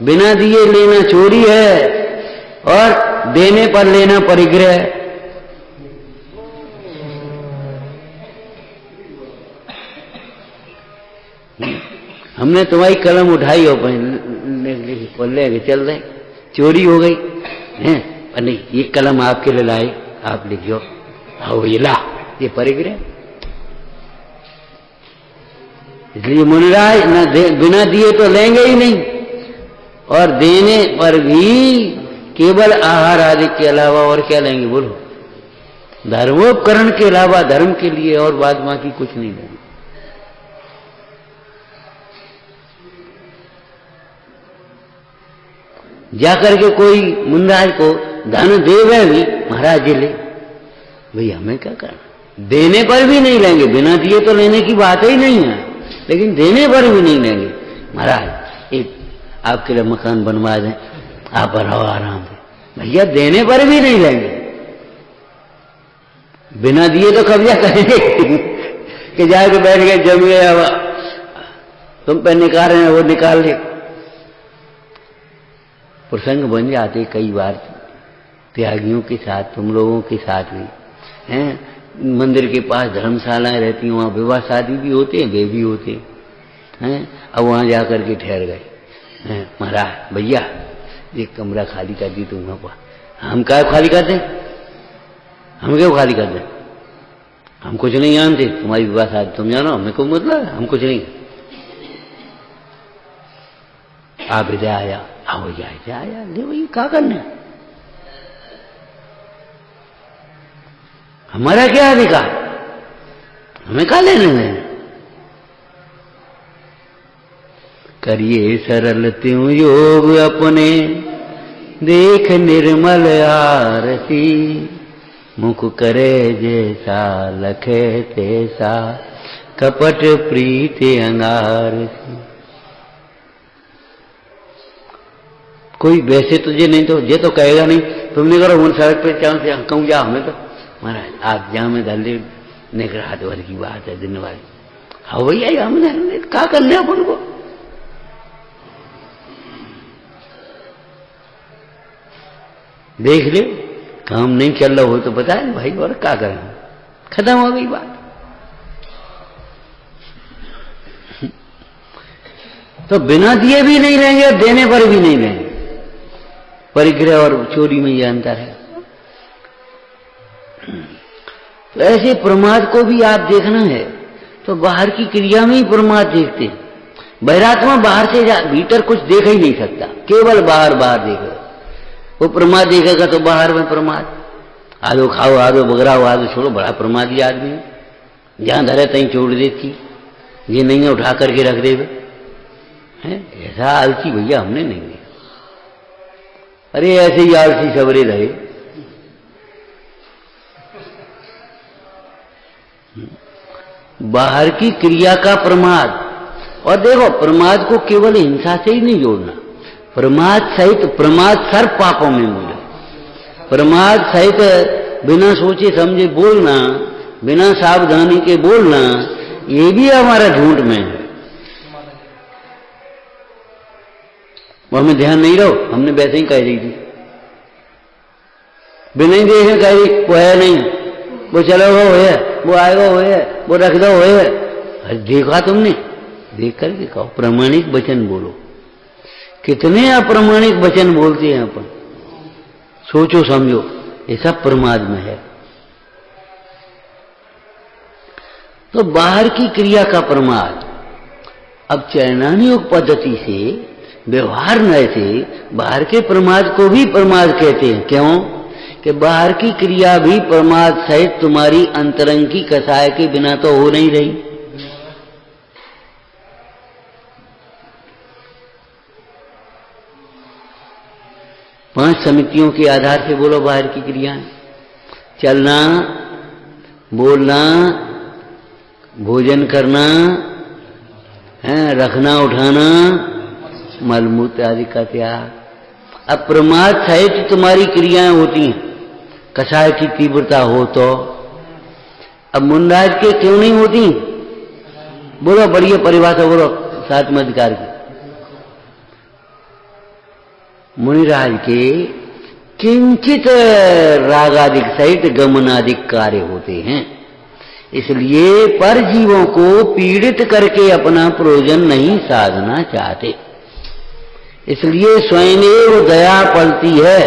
बिना दिए लेना चोरी है और देने पर लेना परिग्रह। हमने तुम्हारी कलम उठाई हो ले चल रहे, चोरी हो गई है, पर नहीं ये कलम आपके लिए लाई, आप लिखियो। आओ ये ला, ये परिग्रह। इसलिए मुनिराज न बिना दिए तो लेंगे ही नहीं, और देने पर भी केवल आहार आदि के अलावा और क्या लेंगे बोलो? धर्मोपकरण के अलावा धर्म के लिए और बाद बाकी कुछ नहीं लेंगे। जाकर के कोई मुनिराज को धन दे वह भी महाराज जी ले, भाई हमें क्या करना? देने पर भी नहीं लेंगे, बिना दिए तो लेने की बात ही नहीं है, लेकिन देने पर भी नहीं लेंगे। महाराज एक आपके लिए मकान बनवा दें, आप रहो आराम से। भैया देने पर भी नहीं लेंगे, बिना दिए तो कब्जा करेंगे कि जाके बैठ गए जम गया, तुम पे निकाल रहे हैं वो निकाल ले। प्रसंग बन जाते कई बार त्यागियों के साथ, तुम लोगों के साथ भी हैं। मंदिर के पास धर्मशालाएं रहती हैं, वहां विवाह शादी भी होते हैं, वे भी होते हैं। अब वहां जाकर के ठहर गए, महाराज भैया एक कमरा खाली कर दी तुम वहां पर। हम क्या खाली कर दें? हम क्यों खाली कर दें? हम कुछ नहीं जानते, तुम्हारी विवाह शादी तुम जानो, हमें को मतलब हम कुछ नहीं। आप हृदय आया, हाँ भैया आया, ले भैया क्या करना? हमारा क्या अधिकार? हमें क्या लेने में? करिए सरल त्यों योग अपने, देख निर्मल आरती, मुख करे जैसा लखे तैसा, कपट प्रीत अंगारती। कोई वैसे तुझे नहीं तो ये तो कहेगा नहीं, तुमने करो उन सड़क पे चाहो से कहूँ जा, हमें तो महाराज आप जा में दल्ले निकल हाथ वाली की बात है दिन वाली। हाँ भैया हमने क्या करने अपन को, देख ले काम नहीं चल रहा हो तो बता भाई और क्या करें, खत्म हो गई बात। तो बिना दिए भी नहीं रहेंगे और देने पर भी नहीं रहेंगे। परिग्रह और चोरी में यह अंतर है। तो ऐसे प्रमाद को भी आप देखना है तो बाहर की क्रिया में ही प्रमाद देखते हैं। बहिरात्मा बाहर से भीतर कुछ देख ही नहीं सकता, केवल बाहर बाहर देखेगा। वो प्रमाद देखेगा तो बाहर में प्रमाद, आधो खाओ आधो बगराओ आधो छोड़ो, बड़ा प्रमादी आदमी है। जहां धरे तहीं छोड़ देती, ये नहीं है उठा करके रख देवे, ऐसा आलसी भैया हमने नहीं देखा। अरे ऐसे ही आलसी सबरे रहे। बाहर की क्रिया का प्रमाद, और देखो प्रमाद को केवल हिंसा से ही नहीं जोड़ना, प्रमाद सहित, प्रमाद सर्व पापों में मूल है। प्रमाद सहित बिना सोचे समझे बोलना, बिना सावधानी के बोलना, ये भी हमारा झूठ में है। वो हमें ध्यान नहीं रहो, हमने वैसे ही कह दी थी, बिना ही देखे कह दी वो है नहीं, वो चलो वो है, वो आएगा वो है, वो रख दो वो है। अरे देखा तुमने, देख करके कहो, प्रामाणिक वचन बोलो। कितने अप्रामाणिक वचन बोलते हैं अपन, सोचो समझो, ये सब प्रमाद में है। तो बाहर की क्रिया का प्रमाद। अब चैनानुयोग पद्धति से व्यवहार नए से बाहर के प्रमाद को भी प्रमाद कहते हैं। क्यों कि बाहर की क्रिया भी प्रमाद सहित तुम्हारी अंतरंग की कसाय के बिना तो हो नहीं रही। पांच समितियों के आधार से बोलो बाहर की क्रियाएं, चलना, बोलना, भोजन करना, रखना उठाना, मलमूत्र आदि का त्याग। अब प्रमाद सहित तुम्हारी क्रियाएं होती हैं, कसाय की तीव्रता हो तो। अब मुंडाज के क्यों नहीं होती, बोलो बढ़िया परिभाषा बोलो सातवें अधिकार की। मुनिराज के किंचित रागादिक सहित गमनादिक कार्य होते हैं, इसलिए पर जीवों को पीड़ित करके अपना प्रयोजन नहीं साधना चाहते, इसलिए स्वयं दया पलती है।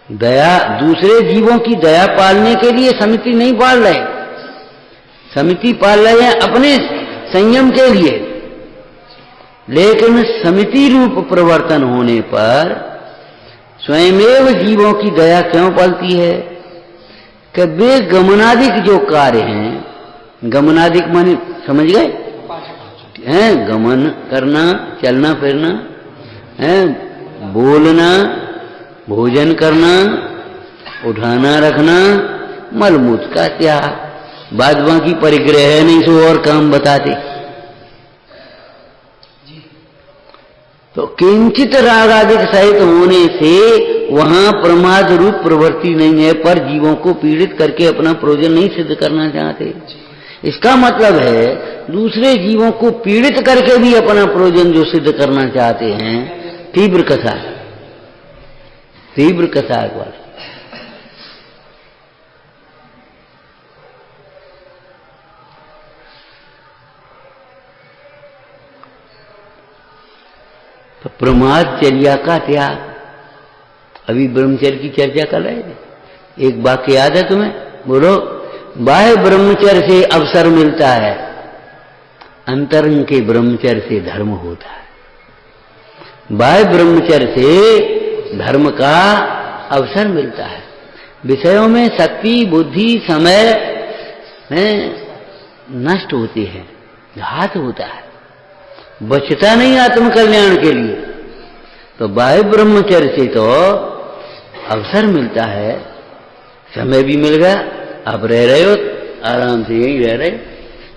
दया, दूसरे जीवों की दया पालने के लिए समिति नहीं पाल रहे, समिति पाल रहे हैं अपने संयम के लिए। लेकिन समिति रूप प्रवर्तन होने पर स्वयमेव जीवों की दया क्यों पलती है कि वे गमनादिक जो कार्य हैं, गमनादिक माने समझ गए हैं, गमन करना, चलना फिरना, बोलना, भोजन करना, उठाना रखना, मलमूत्र का त्याग, बाद बाकी परिग्रह है नहीं सो और काम बताते। तो किंचित रागादिक सहित होने से वहां प्रमाद रूप प्रवृत्ति नहीं है, पर जीवों को पीड़ित करके अपना प्रयोजन नहीं सिद्ध करना चाहते। इसका मतलब है दूसरे जीवों को पीड़ित करके भी अपना प्रयोजन जो सिद्ध करना चाहते हैं, तीव्र कसा, तीव्र कसा वाला। तो प्रमादचर्या का त्याग। अभी ब्रह्मचर्य की चर्चा कर रहे थे, एक वाक्य याद है तुम्हें, बोलो। बाह्य ब्रह्मचर्य से अवसर मिलता है, अंतरंग के ब्रह्मचर्य से धर्म होता है। बाह्य ब्रह्मचर्य से धर्म का अवसर मिलता है। विषयों में शक्ति, बुद्धि, समय नष्ट होते हैं, घात होता है। बचता नहीं आत्मकल्याण के लिए। तो बाह्य ब्रह्मचर्य से तो अवसर मिलता है, समय भी मिल गया, आप रह रहे हो आराम से, यहीं रह रहे।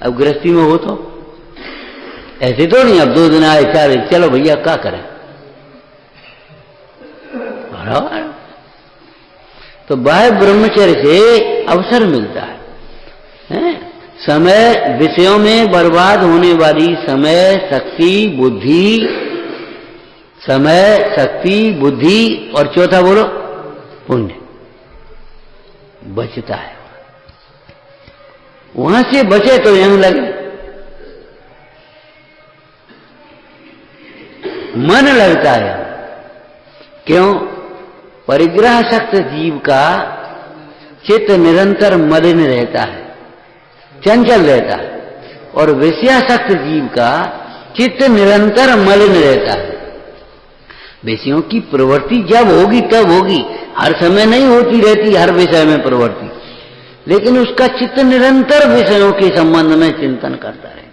अब गृहस्थी में हो तो ऐसे तो नहीं, अब 2 दिन आए 4 दिन, चलो भैया क्या करें, तो बाह्य ब्रह्मचर्य से अवसर मिलता है? समय विषयों में बर्बाद होने वाली समय, शक्ति, बुद्धि, समय, शक्ति, बुद्धि और चौथा बोलो पुण्य बचता है। वहां से बचे तो यहां लगे। मन लगता है, क्यों? परिग्रह शक्त जीव का चित्त निरंतर मलिन रहता है, चंचल रहता है, और विषयासक्त जीव का चित्त निरंतर मलिन रहता है। विषयों की प्रवृत्ति जब होगी तब होगी, हर समय नहीं होती रहती हर विषय में प्रवृत्ति, लेकिन उसका चित्त निरंतर विषयों के संबंध में चिंतन करता रहता।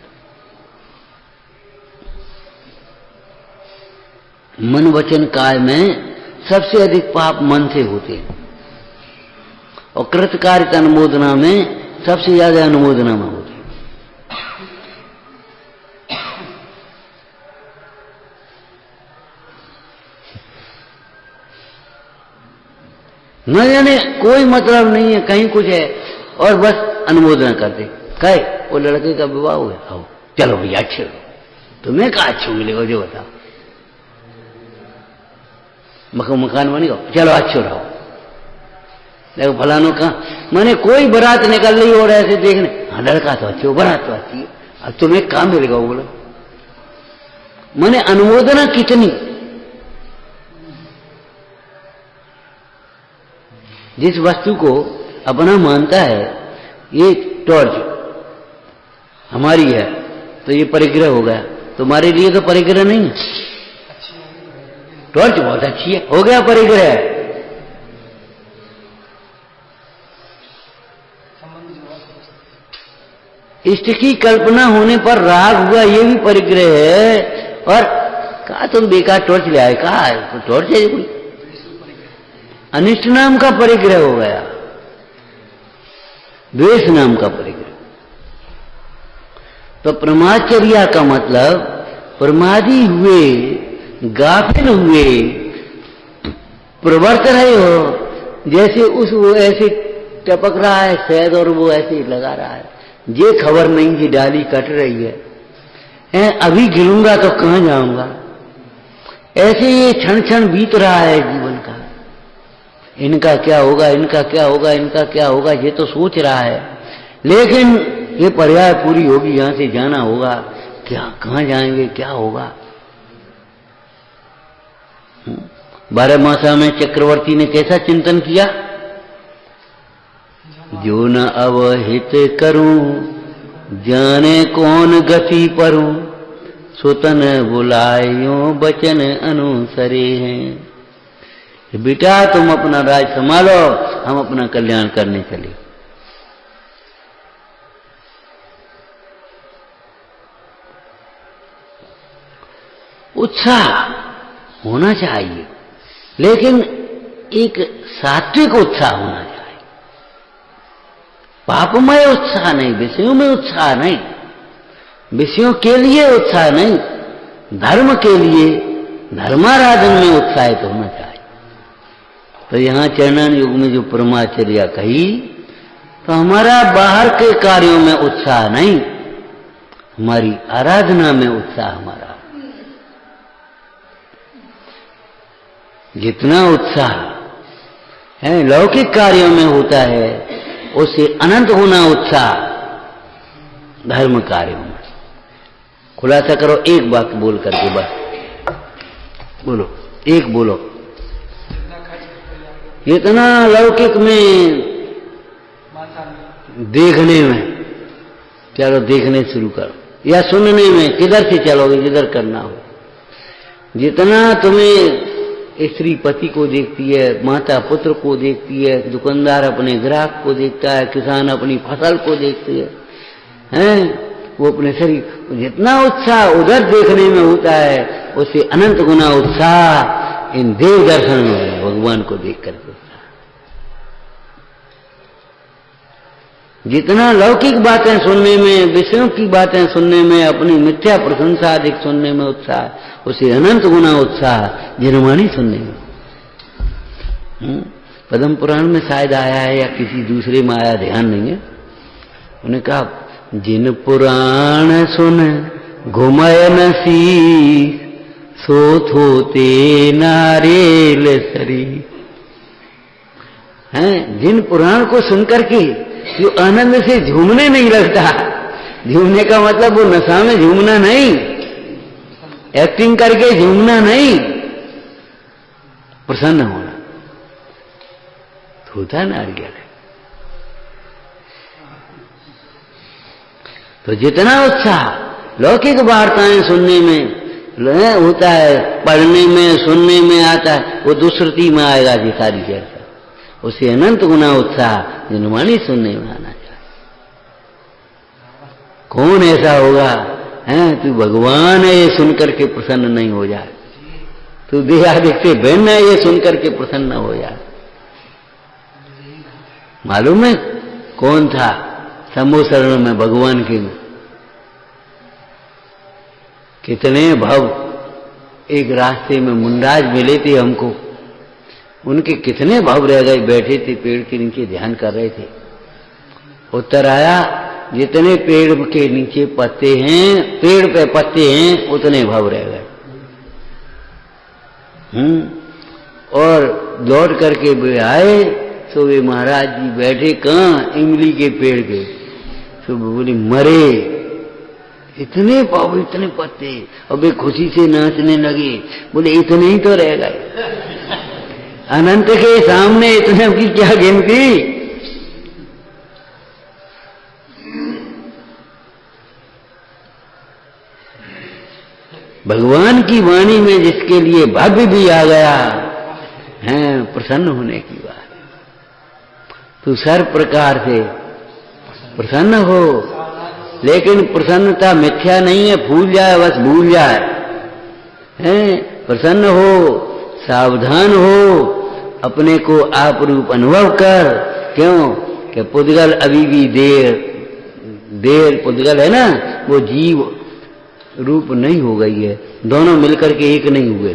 मन वचन काय में सबसे अधिक पाप मन से होते हैं, और कृतकार्यता अनुमोदना में सबसे ज्यादा अनुमोदना में होती है। न जाने कोई मतलब नहीं है, कहीं कुछ है और बस अनुमोदना करते। कहे वो लड़के का विवाह हुआ, आओ चलो भैया अच्छे हो, तुम्हें क्या अच्छे मिलेगा जो बताओ, मकान बनेगा, चलो अच्छे रहो, देखो फलानों का मैंने कोई बारात निकल रही और ऐसे देखने, हाँ लड़का तो अच्छी हो, बारात तो अच्छी है, अब तुम्हें काम मिलेगा वो बोलो। मैंने अनुमोदना कितनी, जिस वस्तु को अपना मानता है, ये टॉर्च हमारी है तो ये परिग्रह हो गया, तुम्हारे लिए तो परिग्रह नहीं है, टॉर्च बहुत अच्छी है, हो गया परिग्रह। इष्ट की कल्पना होने पर राग हुआ, ये भी परिग्रह है। और कहा तुम बेकार टॉर्च ले आए, कहा टॉर्च है कोई, अनिष्ट नाम का परिग्रह हो गया, द्वेष नाम का परिग्रह। तो प्रमाचर्या का मतलब प्रमादी हुए, गाफिल हुए, प्रवर्त रहे हो, जैसे वो ऐसे टपक रहा है शहद और वो ऐसे लगा रहा है, ये खबर नहीं कि डाली कट रही है, अभी गिरूंगा तो कहां जाऊंगा, ऐसे ये क्षण क्षण बीत रहा है जीवन का, इनका क्या होगा, इनका क्या होगा, इनका क्या होगा, ये तो सोच रहा है, लेकिन ये पर्याय पूरी होगी, यहां से जाना होगा, क्या कहां जाएंगे, क्या होगा। 12 मासा में चक्रवर्ती ने कैसा चिंतन किया, जो न अवहित करूं जाने कौन गति परूं, सुतन बुलायो बचन अनुसरे हैं। बेटा तुम अपना राज संभालो, हम अपना कल्याण करने चले। उत्साह होना चाहिए, लेकिन एक सात्विक उत्साह होना चाहिए, पापमय उत्साह नहीं, विषयों में उत्साह नहीं, विषयों के लिए उत्साह नहीं, धर्म के लिए, धर्माराधन में उत्साहित होना चाहिए। तो यहां चैनन युग में जो परमाचर्या कही, तो हमारा बाहर के कार्यों में उत्साह नहीं, हमारी आराधना में उत्साह हमारा। जितना उत्साह है लौकिक कार्यों में होता है, उससे अनंत गुना उत्साह धर्म कार्यों में। खुलासा करो एक बात बोल करके, बस बोलो, एक बोलो। इतना लौकिक में देखने में, चलो देखने शुरू करो, या सुनने में, किधर से चलोगे, जिधर करना हो। जितना तुम्हें स्त्री पति को देखती है, माता पुत्र को देखती है, दुकानदार अपने ग्राहक को देखता है, किसान अपनी फसल को देखती है, वो अपने शरीर, जितना उत्साह उधर देखने में होता है उससे अनंत गुना उत्साह इन देव दर्शन में भगवान को देख करके। जितना लौकिक बातें सुनने में, विषयों की बातें सुनने में, अपनी मिथ्या प्रशंसा अधिक सुनने में उत्साह, उसे अनंत गुना उत्साह जिनवाणी सुनने में। पद्म पुराण में शायद आया है या किसी दूसरे में आया, ध्यान नहीं है। उन्होंने कहा जिन पुराण सुन घुमय नसीस सो थोते नारेल शरीर। हैं, जिन पुराण को सुनकर के जो आनंद से झूमने नहीं लगता, झूमने का मतलब वो नशा में झूमना नहीं, एक्टिंग करके झूमना नहीं, प्रसन्न होना, होता नारियल है। तो जितना उत्साह लौकिक वार्ताएं सुनने में होता है, पढ़ने में, सुनने में आता है, वो दुश्रुति में आएगा जी सारी चर्चा। उसे अनंत गुना उत्साह जिनवाणी सुनने में आना चाहिए। कौन ऐसा होगा है तू भगवान है ये सुनकर के प्रसन्न नहीं हो जाए, तू देहादिक से भिन्न है ये सुनकर के प्रसन्न हो जाए। मालूम है कौन था शंभु शरण में भगवान के में? कितने भव एक रास्ते में मुंडाज मिले थे हमको, उनके कितने भव रह गए, बैठे थे पेड़ के नीचे ध्यान कर रहे थे। उत्तर आया जितने पेड़ के नीचे पत्ते हैं, पेड़ पे पत्ते हैं, उतने भव रह गए। और लौट करके वे आए तो वे महाराज जी बैठे कहाँ? इमली के पेड़ के। तो बोले मरे, इतने पाव, इतने पत्ते। और वे खुशी से नाचने लगे, बोले इतने ही तो रह गए, अनंत के सामने इतने की क्या गिनती। भगवान की वाणी में जिसके लिए भाग्य भी आ गया है, प्रसन्न होने की बात। तू सर्व प्रकार से प्रसन्न हो, लेकिन प्रसन्नता मिथ्या नहीं है, फूल जाए बस भूल जाए, हैं? प्रसन्न हो, सावधान हो, अपने को आप रूप अनुभव कर। क्यों कि पुद्गल अभी भी देर पुद्गल है ना, वो जीव रूप नहीं हो गई है, दोनों मिलकर के एक नहीं हुए।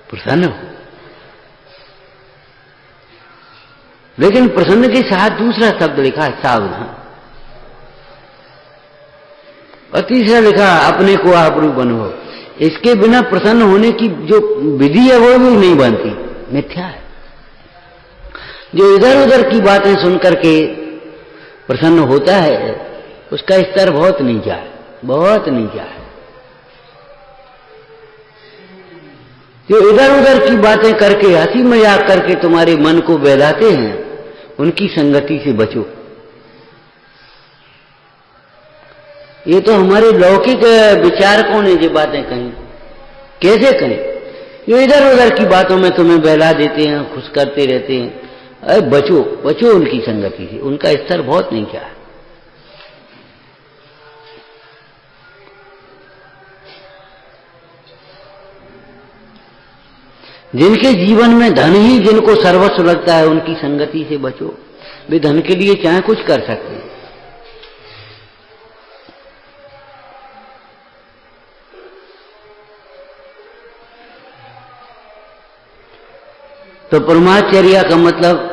प्रसन्न हो, लेकिन प्रसन्न के साथ दूसरा शब्द लिखा है सावधान, और तीसरा लिखा अपने को आप रूप अनुभव। इसके बिना प्रसन्न होने की जो विधि है वो भी नहीं बनती, मिथ्या है। जो इधर उधर की बातें सुनकर के प्रसन्न होता है उसका स्तर बहुत नीचा है, बहुत नीचा है। जो इधर उधर की बातें करके हंसी मजाक करके तुम्हारे मन को बहलाते हैं, उनकी संगति से बचो। ये तो हमारे लौकिक विचारकों ने जो बातें कही, कैसे कही? जो इधर उधर की बातों में तुम्हें बहला देते हैं, खुश करते रहते हैं। अरे बचो, बचो उनकी संगति से, उनका स्तर बहुत नीचा है। जिनके जीवन में धन ही जिनको सर्वस्व लगता है, उनकी संगति से बचो। वे धन के लिए चाहे कुछ कर सकते हैं। तो परमाचर्या का मतलब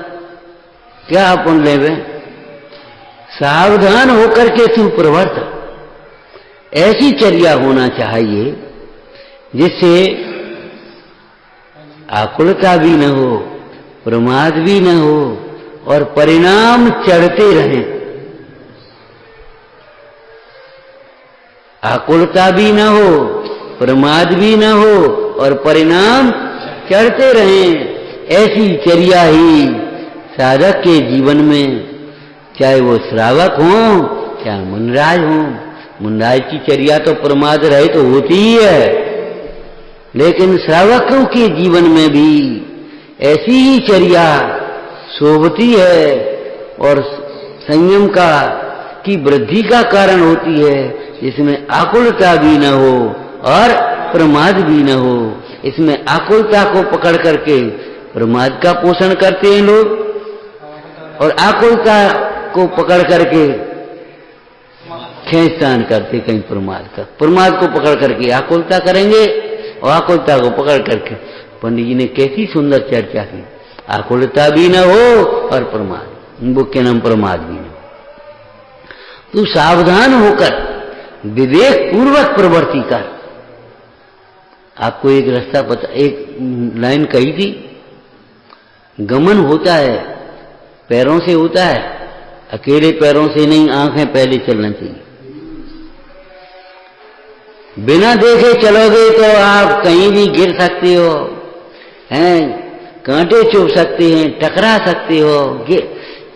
क्या अपन लेवे? सावधान होकर के सुप्रवर्त, ऐसी चर्या होना चाहिए जिससे आकुलता भी न हो, प्रमाद भी न हो, और परिणाम चढ़ते रहें। आकुलता भी न हो, प्रमाद भी न हो, और परिणाम चढ़ते रहें। ऐसी चर्या ही साधक के जीवन में, चाहे वो श्रावक हो चाहे मुनराज हो। मुनराज की चर्या तो प्रमाद रहे तो होती ही है, लेकिन श्रावकों के जीवन में भी ऐसी ही चर्या शोभती है और संयम का की वृद्धि का कारण होती है, जिसमें आकुलता भी न हो और प्रमाद भी न हो। इसमें आकुलता को पकड़ करके प्रमाद का पोषण करते हैं लोग, और आकुलता को पकड़ करके खींचतान करते कहीं प्रमाद का। प्रमाद को पकड़ करके आकुलता करेंगे और आकुलता को पकड़ करके। पंडित जी ने कैसी सुंदर चर्चा की, आकुलता भी न हो और प्रमाद, बुक के नाम प्रमाद भी न हो। तू सावधान होकर विवेक पूर्वक प्रवृत्ति कर। आपको एक रास्ता पता, एक लाइन कही थी, गमन होता है पैरों से होता है, अकेले पैरों से नहीं, आंखें पहले चलना चाहिए। बिना देखे चलोगे तो आप कहीं भी गिर सकते हो, हैं, कांटे चुभ सकते हैं, टकरा सकते हो,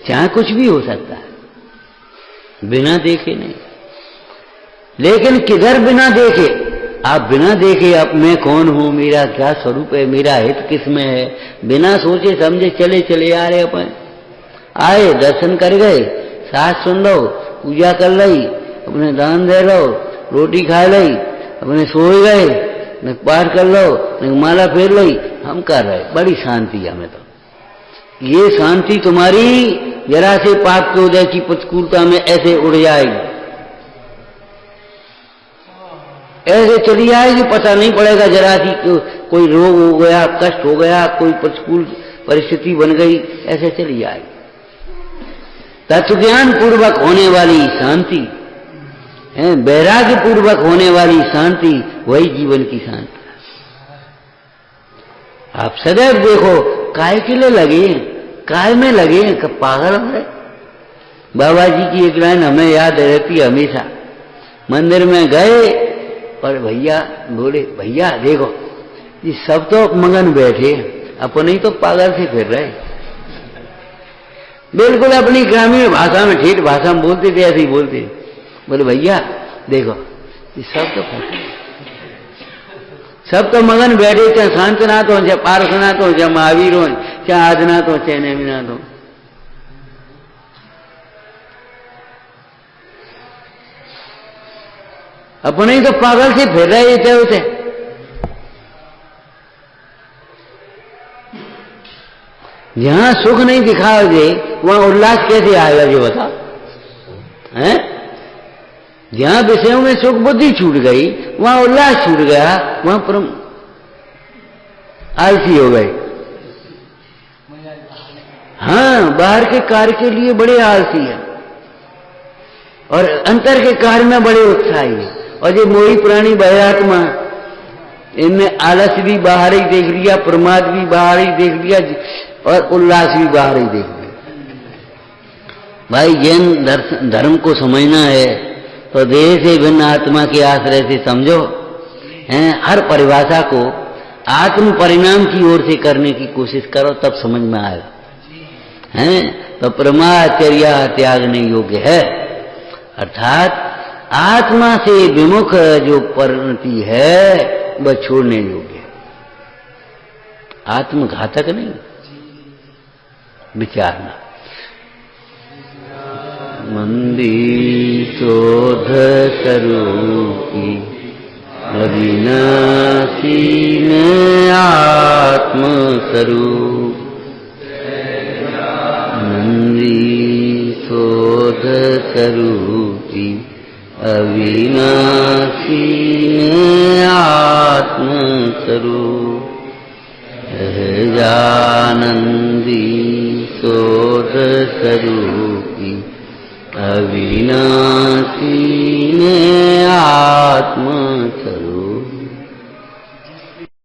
चाहे कुछ भी हो सकता है, बिना देखे नहीं। लेकिन किधर बिना देखे? आप बिना देखे अब मैं कौन हूं, मेरा क्या स्वरूप है, मेरा हित किसमें है, बिना सोचे समझे चले चले आ रहे अपन। आए, दर्शन कर गए, साथ सुन लो, पूजा कर ली, अपने दान दे लो, रोटी खा ली, अपने सो गए, न पाठ कर लो, न माला फेर ली, हम कर रहे, बड़ी शांति हमें तो। ये शांति तुम्हारी जरा से पाप के उदय की प्रतिकूलता में ऐसे उड़ जाएगी, ऐसे चली आएगी, पता नहीं पड़ेगा। जरा सी कोई रोग हो गया, कष्ट हो गया, कोई प्रतिकूल परिस्थिति बन गई, ऐसे चली जाएगी। तत्वज्ञान पूर्वक होने वाली शांति है, वैराग्य पूर्वक होने वाली शांति, वही जीवन की शांति। आप सदैव देखो, काय के लिए लगे, काय में लगे, कब पागल हो रहे। बाबा जी की एक लाइन हमें याद रहती है हमेशा। मंदिर में गए और भैया बोले, भैया देखो ये सब तो मगन बैठे, अपने ही तो पागल से फिर रहे। बिल्कुल अपनी ग्रामीण भाषा में, ठेठ भाषा में बोलते थे, ऐसे ही बोलते। बोले भैया देखो ये सब तो फंसे, सब तो मगन बैठे, चाहे शांतनाथ हो, चाहे पार्श्वनाथ हो, चाहे महावीर हो, चाहे आदिनाथ हो, चाहे नेमिनाथ हो। अपने ही तो पागल से फिर रहे थे उसे। जहां सुख नहीं दिखाओगे वहां उल्लास कैसे आएगा, जो बता हैं? जहां विषयों में सुख बुद्धि छूट गई, वहां उल्लास छूट गया, वहां परम आलसी हो गए। हाँ, बाहर के कार्य के लिए बड़े आलसी है और अंतर के कार्य में बड़े उत्साही है। और ये मोही प्राणी बहिरात्मा, इनने आलस भी बाहर ही देख लिया, प्रमाद भी बाहर ही देख लिया और उल्लास भी बाहर ही देख लिया। भाई जैन धर्म को समझना है तो देह से भिन्न आत्मा के आश्रय से समझो, हैं, हर परिभाषा को आत्म परिणाम की ओर से करने की कोशिश करो, तब समझ में आएगा। हैं, तो प्रमाचर्या त्यागने योग्य है, अर्थात आत्मा से विमुख जो परिणति है वह छोड़ने योग्य है, आत्मघातक नहीं। विचारना मंदी शोध स्वरूपी अविनाशी में आत्म स्वरूप, मंदी शोध स्वरूपी अविनाशी में आत्म स्वरूप, जानंदी शोध स्वरूपी अविनाशी में आत्म स्वरूप।